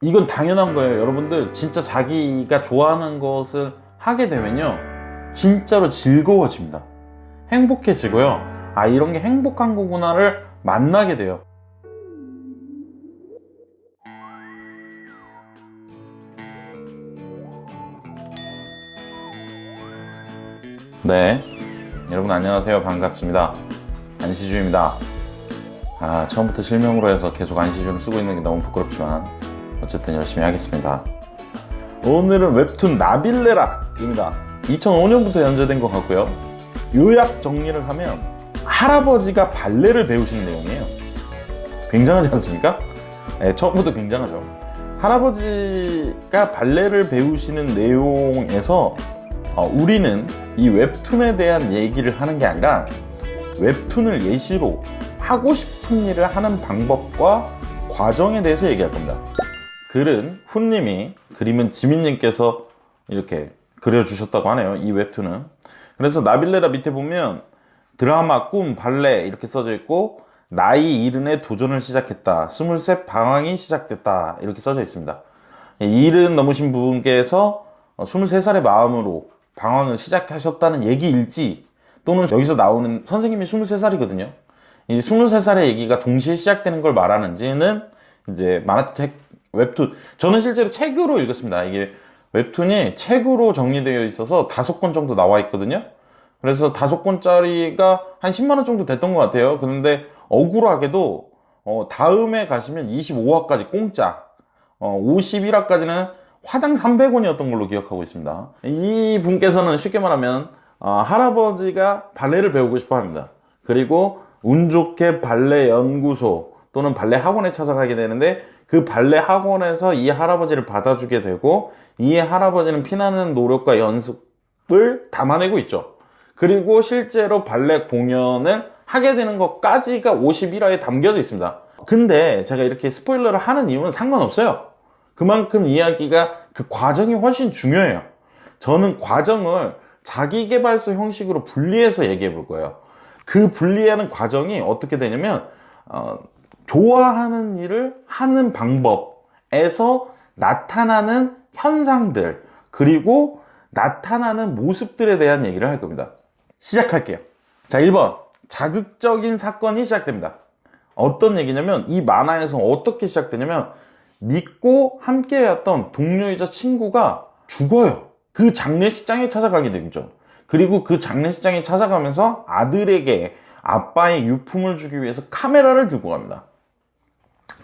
이건 당연한 거예요. 여러분들 진짜 자기가 좋아하는 것을 하게 되면요, 진짜로 즐거워집니다. 행복해지고요. 아, 이런 게 행복한 거구나를 만나게 돼요. 네, 여러분 안녕하세요. 반갑습니다. 안시주입니다. 처음부터 실명으로 해서 계속 안시주를 쓰고 있는 게 너무 부끄럽지만 어쨌든 열심히 하겠습니다. 오늘은 웹툰 나빌레라입니다. 2005년부터 연재된 것 같고요. 요약 정리를 하면 할아버지가 발레를 배우시는 내용이에요. 굉장하지 않습니까? 네, 처음부터 굉장하죠. 할아버지가 발레를 배우시는 내용에서 우리는 이 웹툰에 대한 얘기를 하는 게 아니라 웹툰을 예시로 하고 싶은 일을 하는 방법과 과정에 대해서 얘기할 겁니다. 글은 훈님이, 그림은 지민님께서 이렇게 그려주셨다고 하네요. 이 웹툰은. 그래서 나빌레라 밑에 보면 드라마, 꿈, 발레 이렇게 써져 있고, 나이 70에 도전을 시작했다, 23 방황이 시작됐다 이렇게 써져 있습니다. 70 넘으신 분께서 23살의 마음으로 방황을 시작하셨다는 얘기일지, 또는 여기서 나오는 선생님이 23살이거든요. 이 23살의 얘기가 동시에 시작되는 걸 말하는지는 이제 만화책, 웹툰, 저는 실제로 책으로 읽었습니다. 이게 웹툰이 책으로 정리되어 있어서 5권 정도 나와 있거든요. 그래서 5권짜리가 한 10만원 정도 됐던 것 같아요. 그런데 억울하게도 다음에 가시면 25화까지 공짜, 51화까지는 화당 300원이었던 걸로 기억하고 있습니다. 이 분께서는 쉽게 말하면 할아버지가 발레를 배우고 싶어 합니다. 그리고 운 좋게 발레 연구소 또는 발레 학원에 찾아가게 되는데, 그 발레 학원에서 이 할아버지를 받아주게 되고, 이 할아버지는 피나는 노력과 연습을 담아내고 있죠. 그리고 실제로 발레 공연을 하게 되는 것까지가 51화에 담겨져 있습니다. 근데 제가 이렇게 스포일러를 하는 이유는 상관없어요. 그만큼 이야기가, 그 과정이 훨씬 중요해요. 저는 과정을 자기계발서 형식으로 분리해서 얘기해 볼 거예요. 그 분리하는 과정이 어떻게 되냐면, 좋아하는 일을 하는 방법에서 나타나는 현상들, 그리고 나타나는 모습들에 대한 얘기를 할 겁니다. 시작할게요. 자, 1번. 자극적인 사건이 시작됩니다. 어떤 얘기냐면, 이 만화에서 어떻게 시작되냐면, 믿고 함께했던 동료이자 친구가 죽어요. 그 장례식장에 찾아가게 되죠. 그리고 그 장례식장에 찾아가면서 아들에게 아빠의 유품을 주기 위해서 카메라를 들고 갑니다.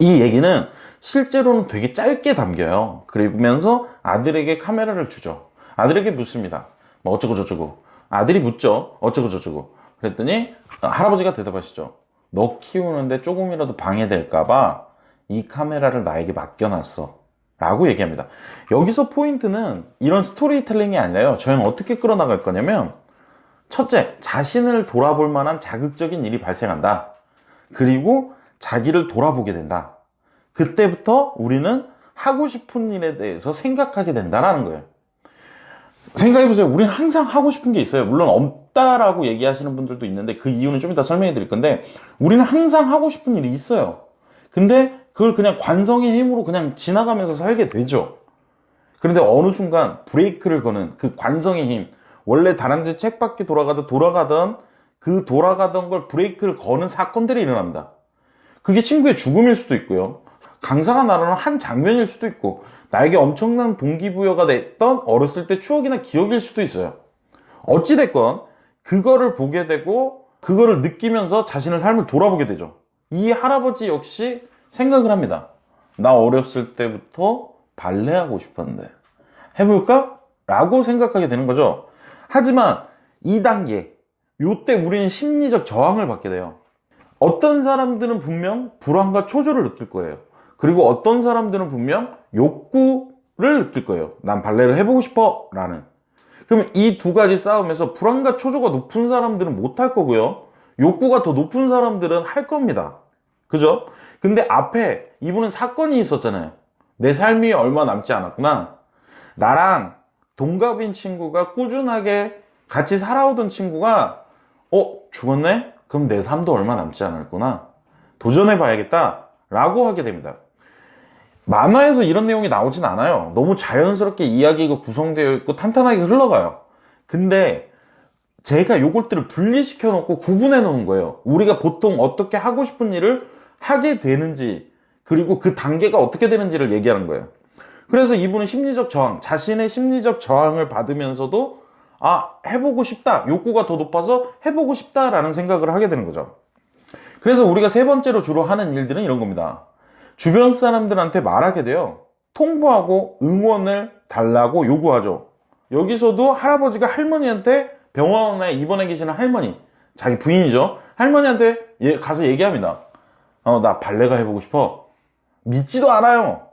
이 얘기는 실제로는 되게 짧게 담겨요. 그러면서 아들에게 카메라를 주죠. 아들에게 묻습니다. 뭐 어쩌고 저쩌고. 아들이 묻죠. 어쩌고 저쩌고. 그랬더니 할아버지가 대답하시죠. 너 키우는데 조금이라도 방해될까봐 이 카메라를 나에게 맡겨놨어 라고 얘기합니다. 여기서 포인트는 이런 스토리텔링이 아니라요, 저희는 어떻게 끌어나갈 거냐면, 첫째, 자신을 돌아볼 만한 자극적인 일이 발생한다. 그리고 자기를 돌아보게 된다. 그때부터 우리는 하고 싶은 일에 대해서 생각하게 된다는 거예요. 생각해보세요. 우리는 항상 하고 싶은 게 있어요. 물론 없다라고 얘기하시는 분들도 있는데, 그 이유는 좀 이따 설명해 드릴 건데, 우리는 항상 하고 싶은 일이 있어요. 근데 그걸 그냥 관성의 힘으로 그냥 지나가면서 살게 되죠. 그런데 어느 순간 브레이크를 거는 그 관성의 힘, 원래 다람쥐 책밖에 돌아가던 그 돌아가던 걸 브레이크를 거는 사건들이 일어납니다. 그게 친구의 죽음일 수도 있고요, 강사가 나르는 한 장면일 수도 있고, 나에게 엄청난 동기부여가 됐던 어렸을 때 추억이나 기억일 수도 있어요. 어찌됐건 그거를 보게 되고 그거를 느끼면서 자신의 삶을 돌아보게 되죠. 이 할아버지 역시 생각을 합니다. 나 어렸을 때부터 발레하고 싶었는데 해볼까? 라고 생각하게 되는 거죠. 하지만 2단계, 요때 우리는 심리적 저항을 받게 돼요. 어떤 사람들은 분명 불안과 초조를 느낄 거예요. 그리고 어떤 사람들은 분명 욕구를 느낄 거예요. 난 발레를 해보고 싶어 라는. 그러면 이 두 가지 싸움에서 불안과 초조가 높은 사람들은 못할 거고요, 욕구가 더 높은 사람들은 할 겁니다. 그죠? 근데 앞에 이분은 사건이 있었잖아요. 내 삶이 얼마 남지 않았구나. 나랑 동갑인 친구가, 꾸준하게 같이 살아오던 친구가 죽었네? 그럼 내 삶도 얼마 남지 않았구나. 도전해봐야겠다 라고 하게 됩니다. 만화에서 이런 내용이 나오진 않아요. 너무 자연스럽게 이야기가 구성되어 있고 탄탄하게 흘러가요. 근데 제가 요것들을 분리시켜 놓고 구분해 놓은 거예요. 우리가 보통 어떻게 하고 싶은 일을 하게 되는지, 그리고 그 단계가 어떻게 되는지를 얘기하는 거예요. 그래서 이분은 심리적 저항, 자신의 심리적 저항을 받으면서도 해보고 싶다, 욕구가 더 높아서 해보고 싶다라는 생각을 하게 되는 거죠. 그래서 우리가 세 번째로 주로 하는 일들은 이런 겁니다. 주변 사람들한테 말하게 돼요. 통보하고 응원을 달라고 요구하죠. 여기서도 할아버지가 할머니한테, 병원에 입원해 계시는 할머니, 자기 부인이죠, 할머니한테 가서 얘기합니다. 나 발레가 해보고 싶어. 믿지도 않아요.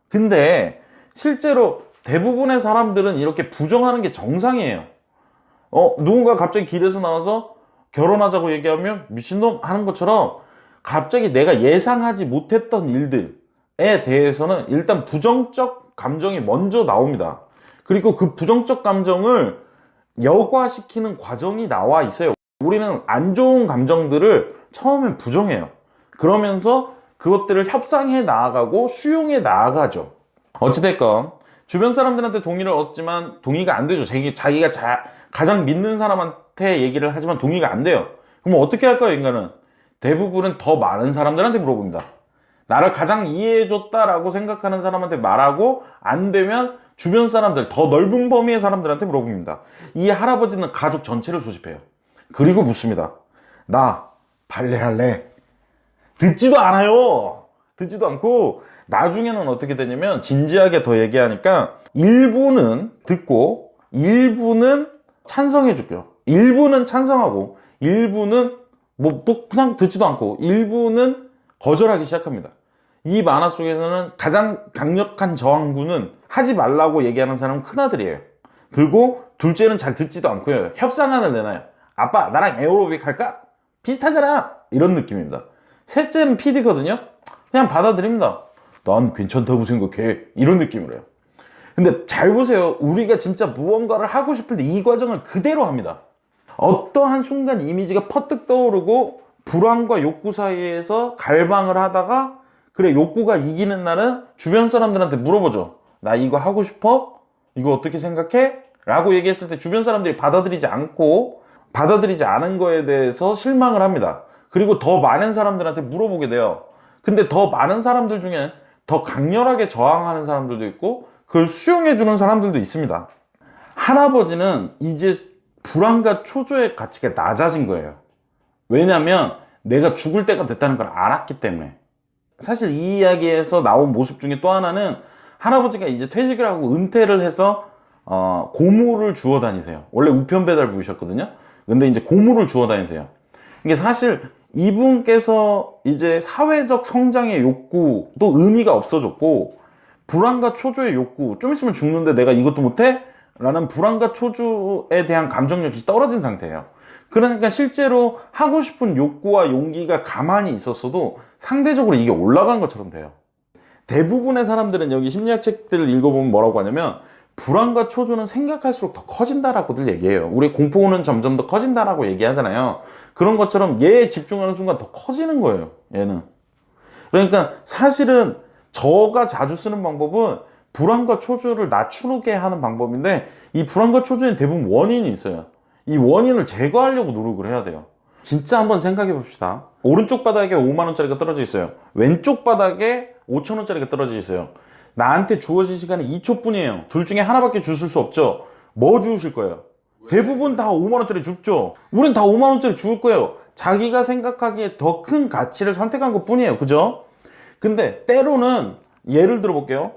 근데 실제로 대부분의 사람들은 이렇게 부정하는 게 정상이에요. 누군가 갑자기 길에서 나와서 결혼하자고 얘기하면 미친놈 하는 것처럼, 갑자기 내가 예상하지 못했던 일들에 대해서는 일단 부정적 감정이 먼저 나옵니다. 그리고 그 부정적 감정을 여과시키는 과정이 나와 있어요. 우리는 안 좋은 감정들을 처음엔 부정해요. 그러면서 그것들을 협상해 나아가고 수용해 나아가죠. 어찌됐건 주변 사람들한테 동의를 얻지만 동의가 안 되죠. 자기가 가장 믿는 사람한테 얘기를 하지만 동의가 안 돼요. 그럼 어떻게 할까요? 인간은 대부분은 더 많은 사람들한테 물어봅니다. 나를 가장 이해해줬다라고 생각하는 사람한테 말하고, 안 되면 주변 사람들, 더 넓은 범위의 사람들한테 물어봅니다. 이 할아버지는 가족 전체를 소집해요. 그리고 묻습니다. 나 발레 할래? 듣지도 않아요. 듣지도 않고 나중에는 어떻게 되냐면, 진지하게 더 얘기하니까 일부는 듣고 일부는 찬성해 줄게요. 일부는 찬성하고 일부는 그냥 듣지도 않고 일부는 거절하기 시작합니다. 이 만화 속에서는 가장 강력한 저항군은 하지 말라고 얘기하는 사람은 큰아들이에요. 그리고 둘째는 잘 듣지도 않고요. 협상안을 내놔요. 아빠, 나랑 에어로빅 할까? 비슷하잖아! 이런 느낌입니다. 셋째는 PD거든요. 그냥 받아들입니다. 난 괜찮다고 생각해. 이런 느낌으로 해요. 근데 잘 보세요. 우리가 진짜 무언가를 하고 싶을 때 이 과정을 그대로 합니다. 어떠한 순간 이미지가 퍼뜩 떠오르고 불안과 욕구 사이에서 갈망을 하다가, 그래, 욕구가 이기는 날은 주변 사람들한테 물어보죠. 나 이거 하고 싶어? 이거 어떻게 생각해? 라고 얘기했을 때 주변 사람들이 받아들이지 않은 거에 대해서 실망을 합니다. 그리고 더 많은 사람들한테 물어보게 돼요. 근데 더 많은 사람들 중에 더 강렬하게 저항하는 사람들도 있고 그걸 수용해주는 사람들도 있습니다. 할아버지는 이제 불안과 초조의 가치가 낮아진 거예요. 왜냐면 내가 죽을 때가 됐다는 걸 알았기 때문에. 사실 이 이야기에서 나온 모습 중에 또 하나는, 할아버지가 이제 퇴직을 하고 은퇴를 해서 고무를 주워 다니세요. 원래 우편 배달부이셨거든요. 근데 이제 고무를 주워 다니세요. 이게 사실 이분께서 이제 사회적 성장의 욕구도 의미가 없어졌고, 불안과 초조의 욕구, 좀 있으면 죽는데 내가 이것도 못해? 라는 불안과 초조에 대한 감정력이 떨어진 상태예요. 그러니까 실제로 하고 싶은 욕구와 용기가 가만히 있었어도 상대적으로 이게 올라간 것처럼 돼요. 대부분의 사람들은 여기 심리학 책들을 읽어보면 뭐라고 하냐면, 불안과 초조는 생각할수록 더 커진다라고들 얘기해요. 우리 공포는 점점 더 커진다라고 얘기하잖아요. 그런 것처럼 얘에 집중하는 순간 더 커지는 거예요, 얘는. 그러니까 사실은 저가 자주 쓰는 방법은 불안과 초조를 낮추게 하는 방법인데, 이 불안과 초조에는 대부분 원인이 있어요. 이 원인을 제거하려고 노력을 해야 돼요. 진짜 한번 생각해 봅시다. 오른쪽 바닥에 5만원짜리가 떨어져 있어요. 왼쪽 바닥에 5천원짜리가 떨어져 있어요. 나한테 주어진 시간은 2초뿐이에요. 둘 중에 하나밖에 주실 수 없죠. 뭐 주우실 거예요? 대부분 다 5만원짜리 줍죠. 우린 다 5만원짜리 주울 거예요. 자기가 생각하기에 더 큰 가치를 선택한 것 뿐이에요. 그죠? 근데 때로는 예를 들어 볼게요.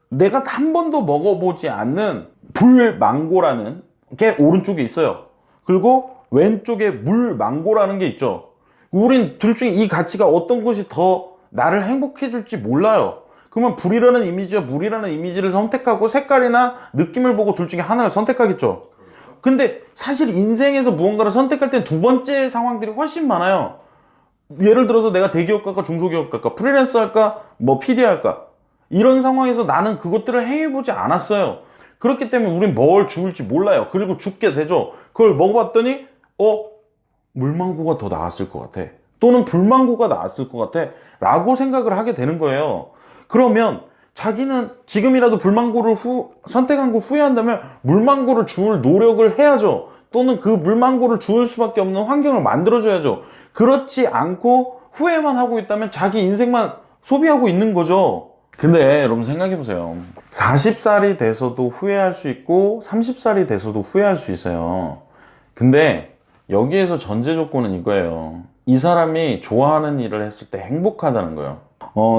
내가 한 번도 먹어보지 않는 불망고라는 게 오른쪽에 있어요. 그리고 왼쪽에 물망고라는 게 있죠. 우린 둘 중에 이 가치가 어떤 것이 더 나를 행복해 줄지 몰라요. 그러면 불이라는 이미지와 물이라는 이미지를 선택하고 색깔이나 느낌을 보고 둘 중에 하나를 선택하겠죠. 근데 사실 인생에서 무언가를 선택할 땐 두 번째 상황들이 훨씬 많아요. 예를 들어서 내가 대기업 갈까 중소기업 갈까, 프리랜서 할까, 뭐 PD 할까, 이런 상황에서 나는 그것들을 행해보지 않았어요. 그렇기 때문에 우린 뭘 주울지 몰라요. 그리고 죽게 되죠. 그걸 먹어봤더니 물망고가 더 나았을 것 같아, 또는 불망고가 나았을 것 같아 라고 생각을 하게 되는 거예요. 그러면 자기는 지금이라도 불망고를 선택한 거 후회한다면 물망고를 주울 노력을 해야죠. 또는 그 물망고를 주울 수밖에 없는 환경을 만들어줘야죠. 그렇지 않고 후회만 하고 있다면 자기 인생만 소비하고 있는 거죠. 근데 여러분 생각해보세요. 40살이 돼서도 후회할 수 있고 30살이 돼서도 후회할 수 있어요. 근데 여기에서 전제 조건은 이거예요. 이 사람이 좋아하는 일을 했을 때 행복하다는 거예요.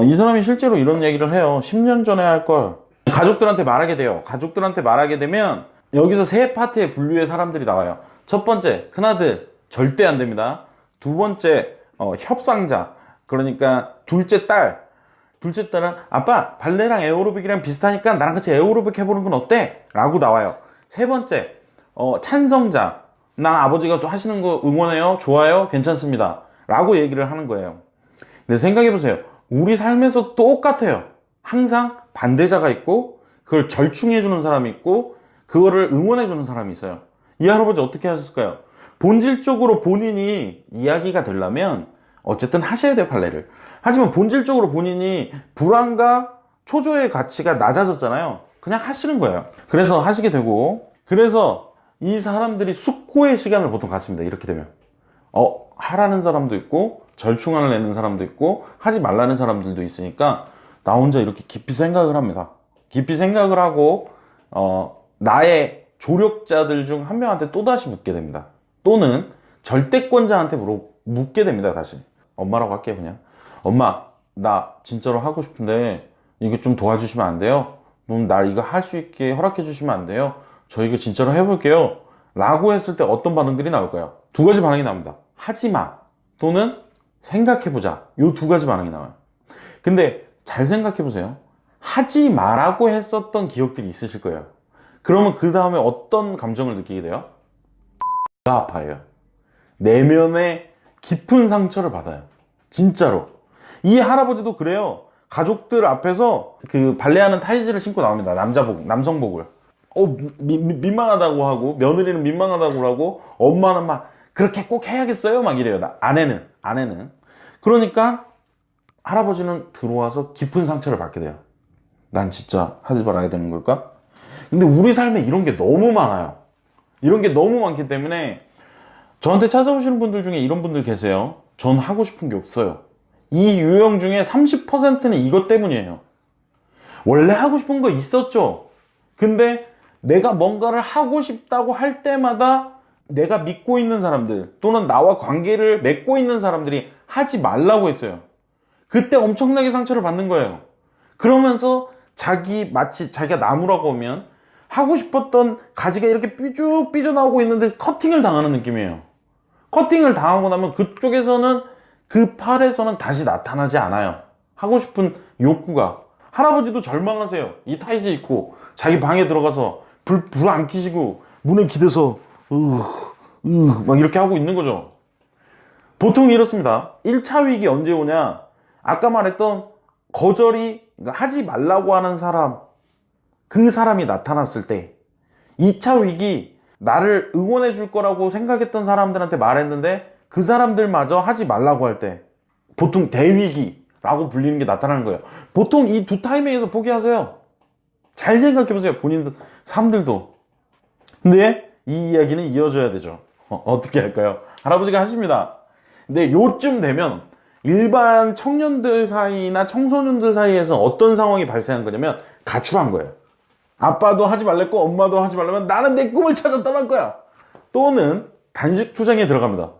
이 사람이 실제로 이런 얘기를 해요. 10년 전에 할 걸 가족들한테 말하게 돼요. 가족들한테 말하게 되면 여기서 세 파트의 분류의 사람들이 나와요. 첫 번째, 큰아들 절대 안 됩니다. 두 번째, 협상자, 그러니까 둘째 딸은 아빠 발레랑 에어로빅이랑 비슷하니까 나랑 같이 에어로빅 해보는 건 어때? 라고 나와요. 세 번째, 찬성자, 난 아버지가 하시는 거 응원해요, 좋아요, 괜찮습니다 라고 얘기를 하는 거예요. 근데 생각해보세요. 우리 삶에서 똑같아요. 항상 반대자가 있고 그걸 절충해주는 사람이 있고 그거를 응원해주는 사람이 있어요. 이 할아버지 어떻게 하셨을까요? 본질적으로 본인이 이야기가 되려면 어쨌든 하셔야 돼요, 발레를. 하지만 본질적으로 본인이 불안과 초조의 가치가 낮아졌잖아요. 그냥 하시는 거예요. 그래서 하시게 되고, 그래서 이 사람들이 숙고의 시간을 보통 갖습니다. 이렇게 되면 하라는 사람도 있고 절충안을 내는 사람도 있고 하지 말라는 사람들도 있으니까 나 혼자 이렇게 깊이 생각을 합니다. 깊이 생각을 하고 나의 조력자들 중 한 명한테 또다시 묻게 됩니다. 또는 절대권자한테 묻게 됩니다. 다시 엄마라고 할게요. 그냥 엄마, 나 진짜로 하고 싶은데 이거 좀 도와주시면 안 돼요? 나 이거 할 수 있게 허락해 주시면 안 돼요? 저 이거 진짜로 해볼게요 라고 했을 때 어떤 반응들이 나올까요? 두 가지 반응이 나옵니다. 하지마 또는 생각해보자. 요 두 가지 반응이 나와요. 근데 잘 생각해보세요. 하지 마라고 했었던 기억들이 있으실 거예요. 그러면 그 다음에 어떤 감정을 느끼게 돼요? 아파요. 내면에 깊은 상처를 받아요. 진짜로. 이 할아버지도 그래요. 가족들 앞에서 그 발레하는 타이즈를 신고 나옵니다. 남성복을. 민망하다고 하고, 며느리는 민망하다고 하고, 엄마는 막 그렇게 꼭 해야겠어요? 막 이래요. 아내는. 그러니까 할아버지는 들어와서 깊은 상처를 받게 돼요. 난 진짜 하지 말아야 되는 걸까? 근데 우리 삶에 이런 게 너무 많아요. 이런 게 너무 많기 때문에 저한테 찾아오시는 분들 중에 이런 분들 계세요. 전 하고 싶은 게 없어요. 이 유형 중에 30%는 이것 때문이에요. 원래 하고 싶은 거 있었죠. 근데 내가 뭔가를 하고 싶다고 할 때마다 내가 믿고 있는 사람들 또는 나와 관계를 맺고 있는 사람들이 하지 말라고 했어요. 그때 엄청나게 상처를 받는 거예요. 그러면서 마치 자기가 나무라고 하면 하고 싶었던 가지가 이렇게 삐쭉 삐져나오고 있는데 커팅을 당하는 느낌이에요. 커팅을 당하고 나면 그쪽에서는 그 팔에서는 다시 나타나지 않아요. 하고 싶은 욕구가. 할아버지도 절망하세요. 이 타이즈 입고 자기 방에 들어가서 불 안 켜시고 문에 기대서 막 이렇게 하고 있는 거죠. 보통 이렇습니다. 1차 위기 언제 오냐? 아까 말했던 거절이, 그러니까 하지 말라고 하는 사람, 그 사람이 나타났을 때 2차 위기, 나를 응원해 줄 거라고 생각했던 사람들한테 말했는데 그 사람들마저 하지 말라고 할 때 보통 대위기라고 불리는 게 나타나는 거예요. 보통 이 두 타이밍에서 포기하세요. 잘 생각해 보세요. 본인 삶들도. 근데 이 이야기는 이어져야 되죠. 어떻게 할까요? 할아버지가 하십니다. 근데 요쯤 되면 일반 청년들 사이나 청소년들 사이에서 어떤 상황이 발생한 거냐면 가출한 거예요. 아빠도 하지 말랬고 엄마도 하지 말라면 나는 내 꿈을 찾아 떠날 거야. 또는 단식 투쟁에 들어갑니다.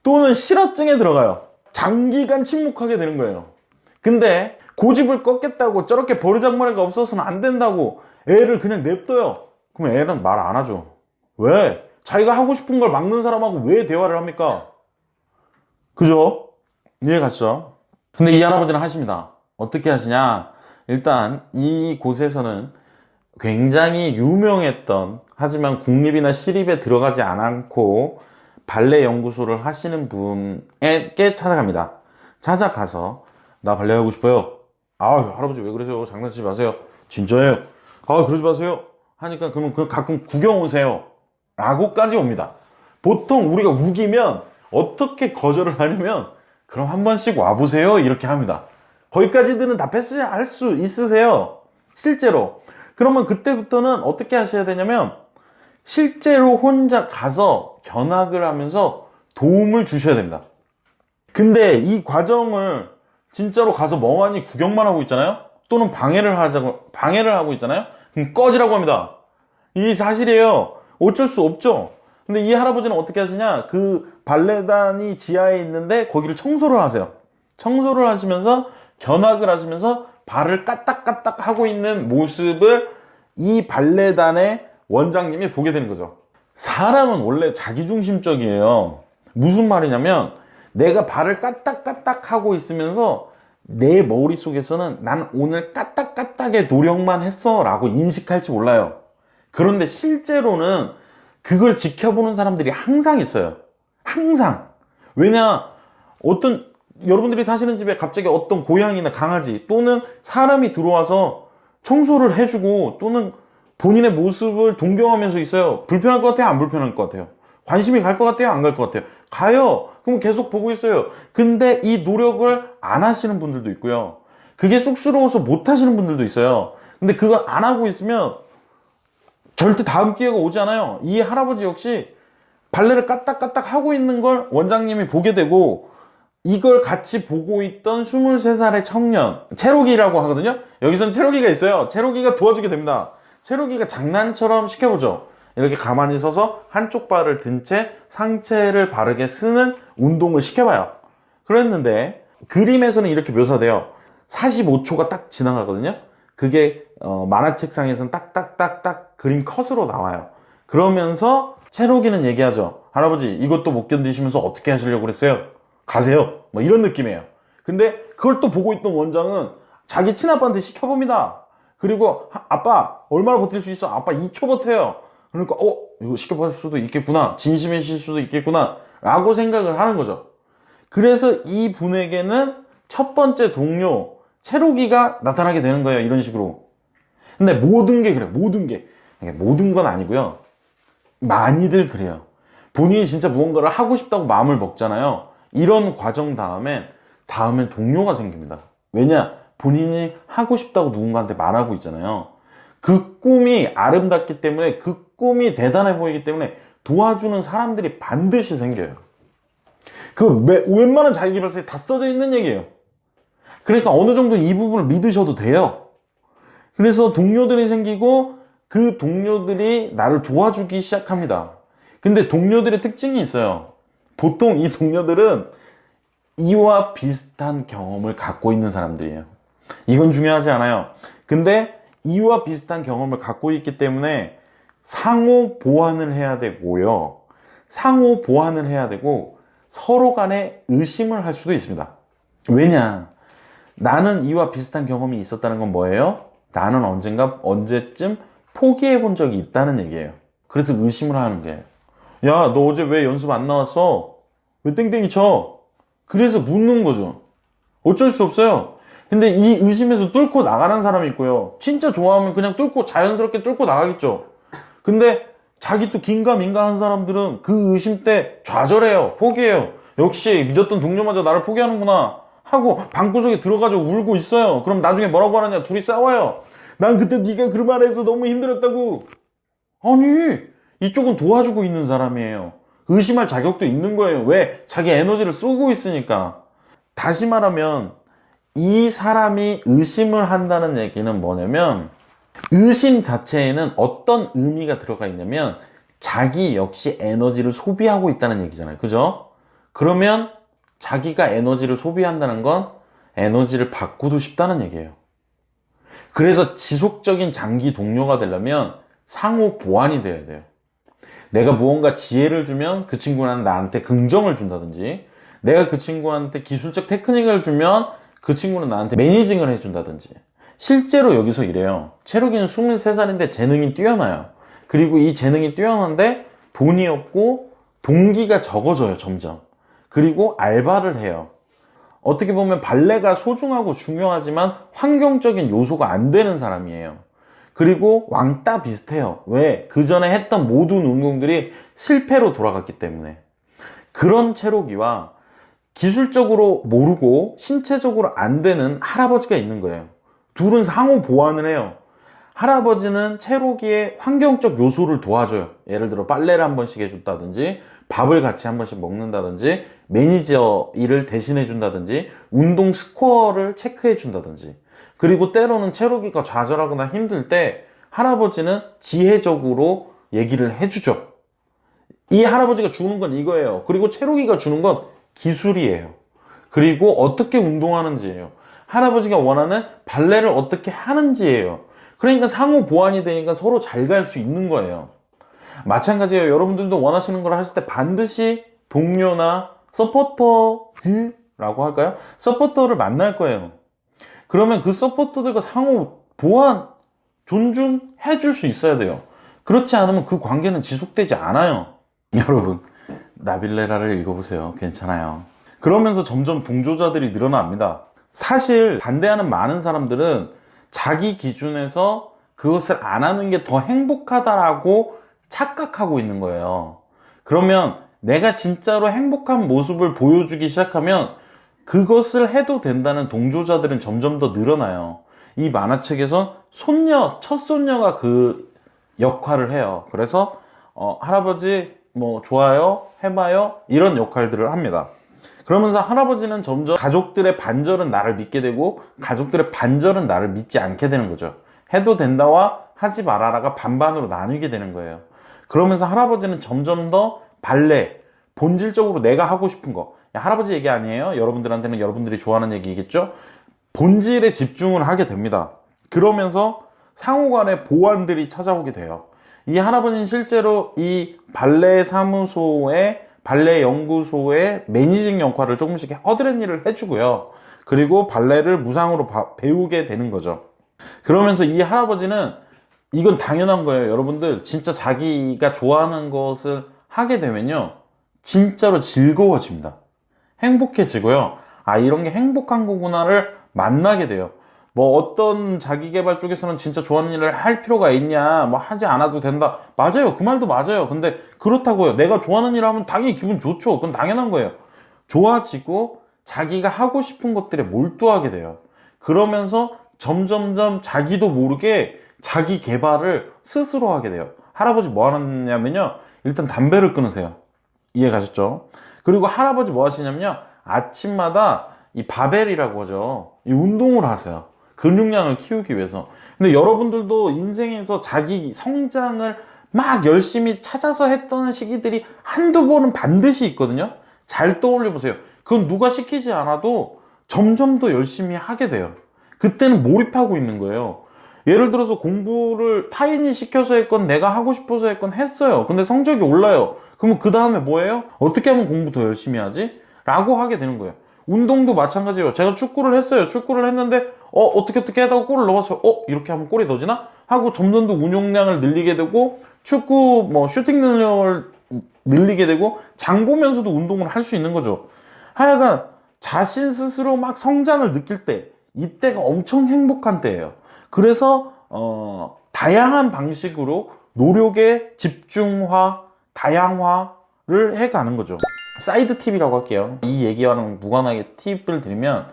또는 실어증에 들어가요. 장기간 침묵하게 되는 거예요. 근데 고집을 꺾겠다고 저렇게 버르장머리가 없어서는 안 된다고 애를 그냥 냅둬요. 그럼 애는 말 안 하죠. 왜? 자기가 하고 싶은 걸 막는 사람하고 왜 대화를 합니까? 그죠? 이해 가시죠? 근데 이 할아버지는 하십니다. 어떻게 하시냐? 일단 이곳에서는 굉장히 유명했던, 하지만 국립이나 시립에 들어가지 않고 발레 연구소를 하시는 분에게 찾아갑니다. 찾아가서 나 발레 하고 싶어요. 할아버지 왜 그러세요? 장난치지 마세요. 진짜예요. 그러지 마세요. 하니까 그러면 가끔 구경 오세요 라고까지 옵니다. 보통 우리가 우기면 어떻게 거절을 하냐면 그럼 한 번씩 와보세요 이렇게 합니다. 거기까지들은 다 패스할 수 있으세요. 실제로. 그러면 그때부터는 어떻게 하셔야 되냐면 실제로 혼자 가서 견학을 하면서 도움을 주셔야 됩니다. 근데 이 과정을 진짜로 가서 멍하니 구경만 하고 있잖아요. 또는 방해를 하고 있잖아요. 그럼 꺼지라고 합니다. 이게 사실이에요. 어쩔 수 없죠. 근데 이 할아버지는 어떻게 하시냐, 그 발레단이 지하에 있는데 거기를 청소를 하세요. 청소를 하시면서 견학을 하시면서 발을 까딱까딱 하고 있는 모습을 이 발레단의 원장님이 보게 되는 거죠. 사람은 원래 자기중심적이에요. 무슨 말이냐면 내가 발을 까딱까딱 하고 있으면서 내 머릿속에서는 난 오늘 까딱까딱의 노력만 했어 라고 인식할지 몰라요. 그런데 실제로는 그걸 지켜보는 사람들이 항상 있어요. 항상. 왜냐, 여러분들이 사시는 집에 갑자기 어떤 고양이나 강아지 또는 사람이 들어와서 청소를 해주고 또는 본인의 모습을 동경하면서 있어요. 불편할 것 같아요? 안 불편할 것 같아요? 관심이 갈 것 같아요? 안 갈 것 같아요? 가요. 그럼 계속 보고 있어요. 근데 이 노력을 안 하시는 분들도 있고요. 그게 쑥스러워서 못 하시는 분들도 있어요. 근데 그걸 안 하고 있으면 절대 다음 기회가 오지 않아요. 이 할아버지 역시 발레를 까딱까딱 하고 있는 걸 원장님이 보게 되고, 이걸 같이 보고 있던 23살의 청년, 체로기라고 하거든요. 여기선 체로기가 있어요. 체로기가 도와주게 됩니다. 체로기가 장난처럼 시켜보죠. 이렇게 가만히 서서 한쪽 발을 든 채 상체를 바르게 쓰는 운동을 시켜봐요. 그랬는데 그림에서는 이렇게 묘사돼요. 45초가 딱 지나가거든요. 그게 만화책상에서는 딱딱딱딱 그림 컷으로 나와요. 그러면서 체로기는 얘기하죠. 할아버지, 이것도 못 견디시면서 어떻게 하시려고 그랬어요? 가세요. 뭐 이런 느낌이에요. 근데 그걸 또 보고 있던 원장은 자기 친아빠한테 시켜봅니다. 그리고 아빠 얼마나 버틸 수 있어? 아빠 2초 버텨요. 그러니까 이거 시켜볼 수도 있겠구나, 진심이실 수도 있겠구나 라고 생각을 하는 거죠. 그래서 이 분에게는 첫 번째 동료 체로기가 나타나게 되는 거예요. 이런 식으로. 근데 모든 게 그래요. 모든 건 아니고요. 많이들 그래요. 본인이 진짜 무언가를 하고 싶다고 마음을 먹잖아요. 이런 과정 다음엔 동료가 생깁니다. 왜냐? 본인이 하고 싶다고 누군가한테 말하고 있잖아요. 그 꿈이 아름답기 때문에, 그 꿈이 대단해 보이기 때문에 도와주는 사람들이 반드시 생겨요. 웬만한 자기계발서에 다 써져 있는 얘기예요. 그러니까 어느 정도 이 부분을 믿으셔도 돼요. 그래서 동료들이 생기고 그 동료들이 나를 도와주기 시작합니다. 근데 동료들의 특징이 있어요. 보통 이 동료들은 이와 비슷한 경험을 갖고 있는 사람들이에요. 이건 중요하지 않아요. 근데 이와 비슷한 경험을 갖고 있기 때문에 상호 보완을 해야 되고요. 상호 보완을 해야 되고 서로 간에 의심을 할 수도 있습니다. 왜냐? 나는 이와 비슷한 경험이 있었다는 건 뭐예요? 나는 언제쯤 포기해 본 적이 있다는 얘기예요. 그래서 의심을 하는 거예요. 야, 너 어제 왜 연습 안 나왔어? 왜 땡땡이 쳐? 그래서 묻는 거죠. 어쩔 수 없어요. 근데 이 의심에서 뚫고 나가는 사람이 있고요. 진짜 좋아하면 그냥 자연스럽게 뚫고 나가겠죠. 근데 자기 또 긴가민가한 사람들은 그 의심 때 좌절해요. 포기해요. 역시 믿었던 동료마저 나를 포기하는구나 하고 방구석에 들어가서 울고 있어요. 그럼 나중에 뭐라고 하느냐? 둘이 싸워요. 난 그때 네가 그 말해서 너무 힘들었다고. 아니, 이쪽은 도와주고 있는 사람이에요. 의심할 자격도 있는 거예요. 왜? 자기 에너지를 쏘고 있으니까. 다시 말하면 이 사람이 의심을 한다는 얘기는 뭐냐면, 의심 자체에는 어떤 의미가 들어가 있냐면 자기 역시 에너지를 소비하고 있다는 얘기잖아요. 그죠? 그러면 자기가 에너지를 소비한다는 건 에너지를 받고도 싶다는 얘기예요. 그래서 지속적인 장기 동료가 되려면 상호 보완이 돼야 돼요. 내가 무언가 지혜를 주면 그 친구는 나한테 긍정을 준다든지, 내가 그 친구한테 기술적 테크닉을 주면 그 친구는 나한테 매니징을 해준다든지. 실제로 여기서 이래요. 체로기는 23살인데 재능이 뛰어나요. 그리고 이 재능이 뛰어난데 돈이 없고 동기가 적어져요, 점점. 그리고 알바를 해요. 어떻게 보면 발레가 소중하고 중요하지만 환경적인 요소가 안 되는 사람이에요. 그리고 왕따 비슷해요. 왜? 그 전에 했던 모든 운동들이 실패로 돌아갔기 때문에. 그런 체로기와 기술적으로 모르고 신체적으로 안 되는 할아버지가 있는 거예요. 둘은 상호 보완을 해요. 할아버지는 체로기의 환경적 요소를 도와줘요. 예를 들어 빨래를 한 번씩 해준다든지, 밥을 같이 한 번씩 먹는다든지, 매니저 일을 대신해 준다든지, 운동 스코어를 체크해 준다든지. 그리고 때로는 체로기가 좌절하거나 힘들 때 할아버지는 지혜적으로 얘기를 해주죠. 이 할아버지가 주는 건 이거예요. 그리고 체로기가 주는 건 기술이에요. 그리고 어떻게 운동하는지예요. 할아버지가 원하는 발레를 어떻게 하는지예요. 그러니까 상호 보완이 되니까 서로 잘 갈 수 있는 거예요. 마찬가지예요. 여러분들도 원하시는 걸 하실 때 반드시 동료나 서포터즈라고 할까요? 서포터를 만날 거예요. 그러면 그 서포터들과 상호 보완, 존중해 줄 수 있어야 돼요. 그렇지 않으면 그 관계는 지속되지 않아요. 여러분, 나빌레라를 읽어보세요. 괜찮아요. 그러면서 점점 동조자들이 늘어납니다. 사실 반대하는 많은 사람들은 자기 기준에서 그것을 안 하는 게 더 행복하다라고 착각하고 있는 거예요. 그러면 내가 진짜로 행복한 모습을 보여주기 시작하면 그것을 해도 된다는 동조자들은 점점 더 늘어나요. 이 만화책에선 첫 손녀가 그 역할을 해요. 그래서 할아버지 뭐 좋아요, 해봐요, 이런 역할들을 합니다. 그러면서 할아버지는 점점 가족들의 반절은 나를 믿게 되고 가족들의 반절은 나를 믿지 않게 되는 거죠. 해도 된다와 하지 말아라가 반반으로 나뉘게 되는 거예요. 그러면서 할아버지는 점점 더 발레, 본질적으로 내가 하고 싶은 거, 할아버지 얘기 아니에요. 여러분들한테는 여러분들이 좋아하는 얘기겠죠. 본질에 집중을 하게 됩니다. 그러면서 상호간의 보완들이 찾아오게 돼요. 이 할아버지는 실제로 이 발레 사무소의 발레 연구소의 매니징 역할을 조금씩 허드렛 일을 해주고요. 그리고 발레를 무상으로 배우게 되는 거죠. 그러면서 이 할아버지는 이건 당연한 거예요. 여러분들 진짜 자기가 좋아하는 것을 하게 되면요, 진짜로 즐거워집니다. 행복해지고요. 아, 이런 게 행복한 거구나를 만나게 돼요. 뭐 어떤 자기계발 쪽에서는 진짜 좋아하는 일을 할 필요가 있냐, 뭐 하지 않아도 된다. 맞아요. 그 말도 맞아요. 근데 그렇다고요. 내가 좋아하는 일 하면 당연히 기분 좋죠. 그건 당연한 거예요. 좋아지고 자기가 하고 싶은 것들에 몰두하게 돼요. 그러면서 점점점 자기도 모르게 자기 개발을 스스로 하게 돼요. 할아버지 뭐 하느냐면요, 일단 담배를 끊으세요. 이해 가셨죠? 그리고 할아버지 뭐 하시냐면요, 아침마다 이 바벨이라고 하죠. 이 운동을 하세요. 근육량을 키우기 위해서. 근데 여러분들도 인생에서 자기 성장을 막 열심히 찾아서 했던 시기들이 한두 번은 반드시 있거든요. 잘 떠올려 보세요. 그건 누가 시키지 않아도 점점 더 열심히 하게 돼요. 그때는 몰입하고 있는 거예요. 예를 들어서 공부를 타인이 시켜서 했건 내가 하고 싶어서 했건 했어요. 근데 성적이 올라요. 그러면 그 다음에 뭐예요? 어떻게 하면 공부 더 열심히 하지? 라고 하게 되는 거예요. 운동도 마찬가지예요. 제가 축구를 했어요. 축구를 했는데 어떻게 하다가 골을 넣었어요. 이렇게 하면 골이 넣어지나? 하고 점점 더 운용량을 늘리게 되고, 축구 슈팅 능력을 늘리게 되고, 장 보면서도 운동을 할 수 있는 거죠. 하여간 자신 스스로 막 성장을 느낄 때, 이때가 엄청 행복한 때예요. 그래서 다양한 방식으로 노력의 집중화, 다양화를 해가는 거죠. 사이드 팁이라고 할게요. 이 얘기와는 무관하게 팁을 드리면,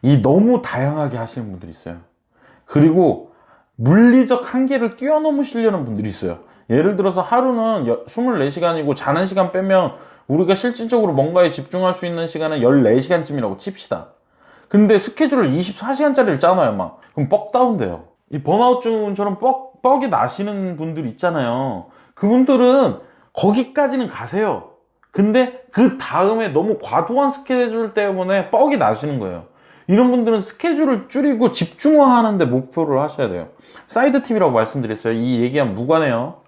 이 너무 다양하게 하시는 분들이 있어요. 그리고 물리적 한계를 뛰어넘으시려는 분들이 있어요. 예를 들어서 하루는 24시간이고 자는 시간 빼면 우리가 실질적으로 뭔가에 집중할 수 있는 시간은 14시간쯤이라고 칩시다. 근데 스케줄을 24시간짜리를 짜놔요, 막. 그럼 뻑 다운돼요. 이 번아웃증처럼 뻑이 나시는 분들 있잖아요. 그분들은 거기까지는 가세요. 근데 그 다음에 너무 과도한 스케줄 때문에 뻑이 나시는 거예요. 이런 분들은 스케줄을 줄이고 집중화하는 데 목표를 하셔야 돼요. 사이드 팁이라고 말씀드렸어요. 이 얘기하면 무관해요.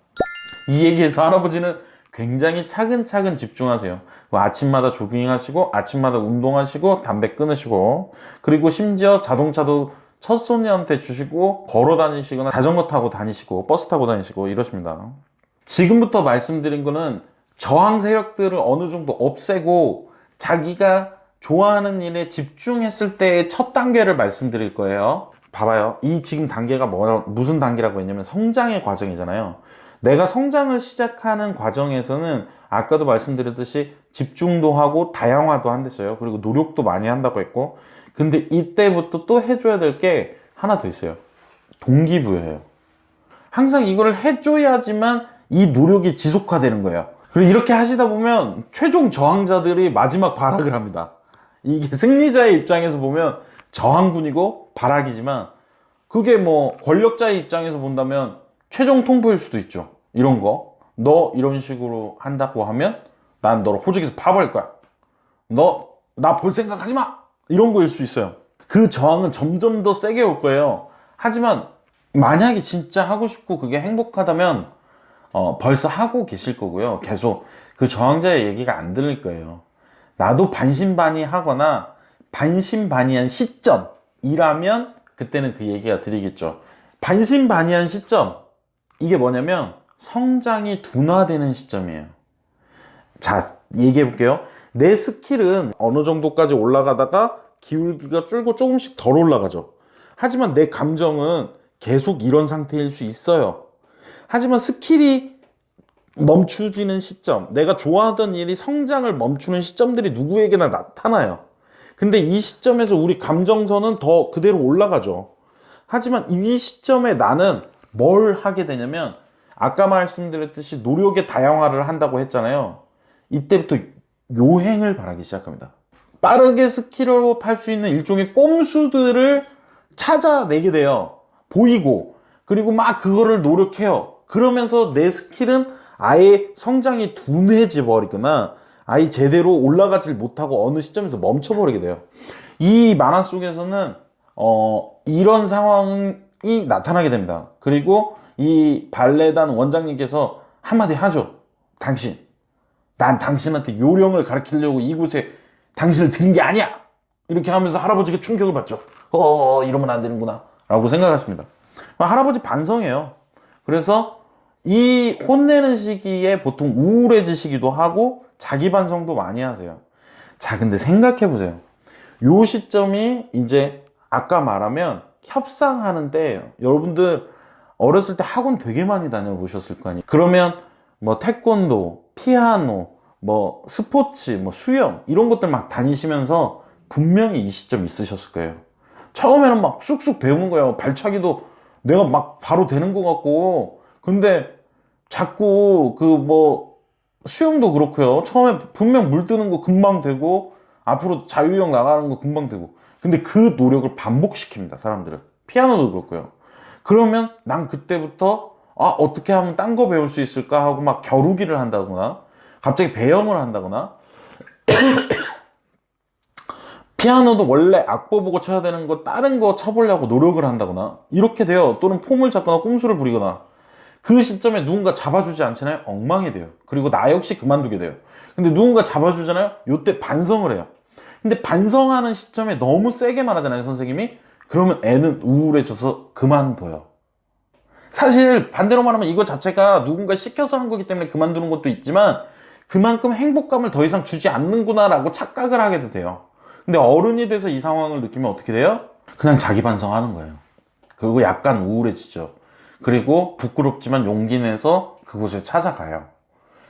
이 얘기에서 할아버지는 굉장히 차근차근 집중하세요. 아침마다 조깅하시고, 아침마다 운동하시고, 담배 끊으시고, 그리고 심지어 자동차도 첫 손님한테 주시고, 걸어 다니시거나 자전거 타고 다니시고, 버스 타고 다니시고 이러십니다. 지금부터 말씀드린 거는 저항 세력들을 어느 정도 없애고 자기가 좋아하는 일에 집중했을 때의 첫 단계를 말씀드릴 거예요. 봐봐요. 이 지금 단계가 무슨 단계라고 했냐면 성장의 과정이잖아요. 내가 성장을 시작하는 과정에서는 아까도 말씀드렸듯이 집중도 하고 다양화도 한댔어요. 그리고 노력도 많이 한다고 했고, 근데 이때부터 또 해줘야 될 게 하나 더 있어요. 동기부여예요. 항상 이거를 해줘야지만 이 노력이 지속화되는 거예요. 그리고 이렇게 하시다 보면 최종 저항자들이 마지막 발악을 합니다. 이게 승리자의 입장에서 보면 저항군이고 발악이지만, 그게 뭐 권력자의 입장에서 본다면 최종 통보일 수도 있죠. 이런 거. 너 이런 식으로 한다고 하면 난 너를 호적에서 파버릴 거야. 너 나 볼 생각 하지 마! 이런 거일 수 있어요. 그 저항은 점점 더 세게 올 거예요. 하지만 만약에 진짜 하고 싶고 그게 행복하다면 벌써 하고 계실 거고요. 계속 그 저항자의 얘기가 안 들릴 거예요. 나도 반신반의하거나 반신반의한 시점이라면 그때는 그 얘기가 들리겠죠. 반신반의한 시점, 이게 뭐냐면 성장이 둔화되는 시점이에요. 자, 얘기해 볼게요. 내 스킬은 어느 정도까지 올라가다가 기울기가 줄고 조금씩 덜 올라가죠. 하지만 내 감정은 계속 이런 상태일 수 있어요. 하지만 스킬이 멈추지는 시점, 내가 좋아하던 일이 성장을 멈추는 시점들이 누구에게나 나타나요. 근데 이 시점에서 우리 감정선은 더 그대로 올라가죠. 하지만 이 시점에 나는 뭘 하게 되냐면, 아까 말씀드렸듯이 노력의 다양화를 한다고 했잖아요. 이때부터 요행을 바라기 시작합니다. 빠르게 스킬업을 할 수 있는 일종의 꼼수들을 찾아내게 돼요. 보이고, 그리고 막 그거를 노력해요. 그러면서 내 스킬은 아예 성장이 둔해져 버리거나 아예 제대로 올라가질 못하고 어느 시점에서 멈춰버리게 돼요. 이 만화 속에서는 이런 상황이 나타나게 됩니다. 그리고 이 발레단 원장님께서 한마디 하죠. 난 당신한테 요령을 가르치려고 이곳에 당신을 들인 게 아니야! 이렇게 하면서 할아버지가 충격을 받죠. 이러면 안 되는구나 라고 생각하십니다. 할아버지 반성해요. 그래서 이 혼내는 시기에 보통 우울해지시기도 하고 자기 반성도 많이 하세요. 자, 근데 생각해 보세요. 요 시점이 이제 아까 말하면 협상하는 때예요. 여러분들 어렸을 때 학원 되게 많이 다녀보셨을 거 아니에요. 그러면 뭐 태권도, 피아노, 뭐 스포츠, 뭐 수영 이런 것들 막 다니시면서 분명히 이 시점 있으셨을 거예요. 처음에는 막 쑥쑥 배우는 거예요. 발차기도 내가 막 바로 되는 것 같고, 근데 자꾸 그 뭐 수영도 그렇고요. 처음에 분명 물 뜨는 거 금방 되고 앞으로 자유형 나가는 거 금방 되고, 근데 그 노력을 반복시킵니다, 사람들은. 피아노도 그렇고요. 그러면 난 그때부터 어떻게 하면 딴 거 배울 수 있을까 하고 막 겨루기를 한다거나 갑자기 배영을 한다거나 피아노도 원래 악보 보고 쳐야 되는 거 다른 거 쳐보려고 노력을 한다거나 이렇게 돼요. 또는 폼을 잡거나 꼼수를 부리거나. 그 시점에 누군가 잡아주지 않잖아요. 엉망이 돼요. 그리고 나 역시 그만두게 돼요. 근데 누군가 잡아주잖아요. 요때 반성을 해요. 근데 반성하는 시점에 너무 세게 말하잖아요, 선생님이. 그러면 애는 우울해져서 그만둬요. 사실 반대로 말하면 이거 자체가 누군가 시켜서 한 거기 때문에 그만두는 것도 있지만, 그만큼 행복감을 더 이상 주지 않는구나 라고 착각을 하게도 돼요. 근데 어른이 돼서 이 상황을 느끼면 어떻게 돼요? 그냥 자기 반성하는 거예요. 그리고 약간 우울해지죠. 그리고 부끄럽지만 용기 내서 그곳에 찾아가요.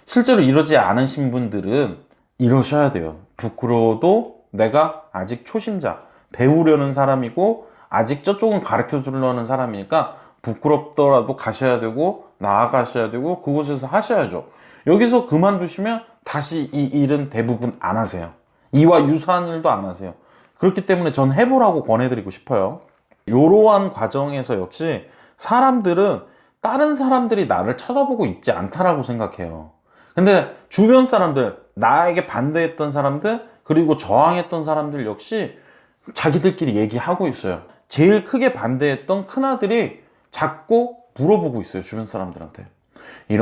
실제로 이러지 않으신 분들은 이러셔야 돼요. 부끄러워도 내가 아직 초심자, 배우려는 사람이고 아직 저쪽은 가르쳐 주려는 사람이니까 부끄럽더라도 가셔야 되고 나아가셔야 되고 그곳에서 하셔야죠. 여기서 그만두시면 다시 이 일은 대부분 안 하세요. 이와 유사한 일도 안 하세요. 그렇기 때문에 전 해보라고 권해드리고 싶어요. 이러한 과정에서 역시 사람들은 다른 사람들이 나를 쳐다보고 있지 않다라고 생각해요. 근데 주변 사람들, 나에게 반대했던 사람들, 그리고 저항했던 사람들 역시 자기들끼리 얘기하고 있어요. 제일 크게 반대했던 큰아들이 자꾸 물어보고 있어요, 주변 사람들한테.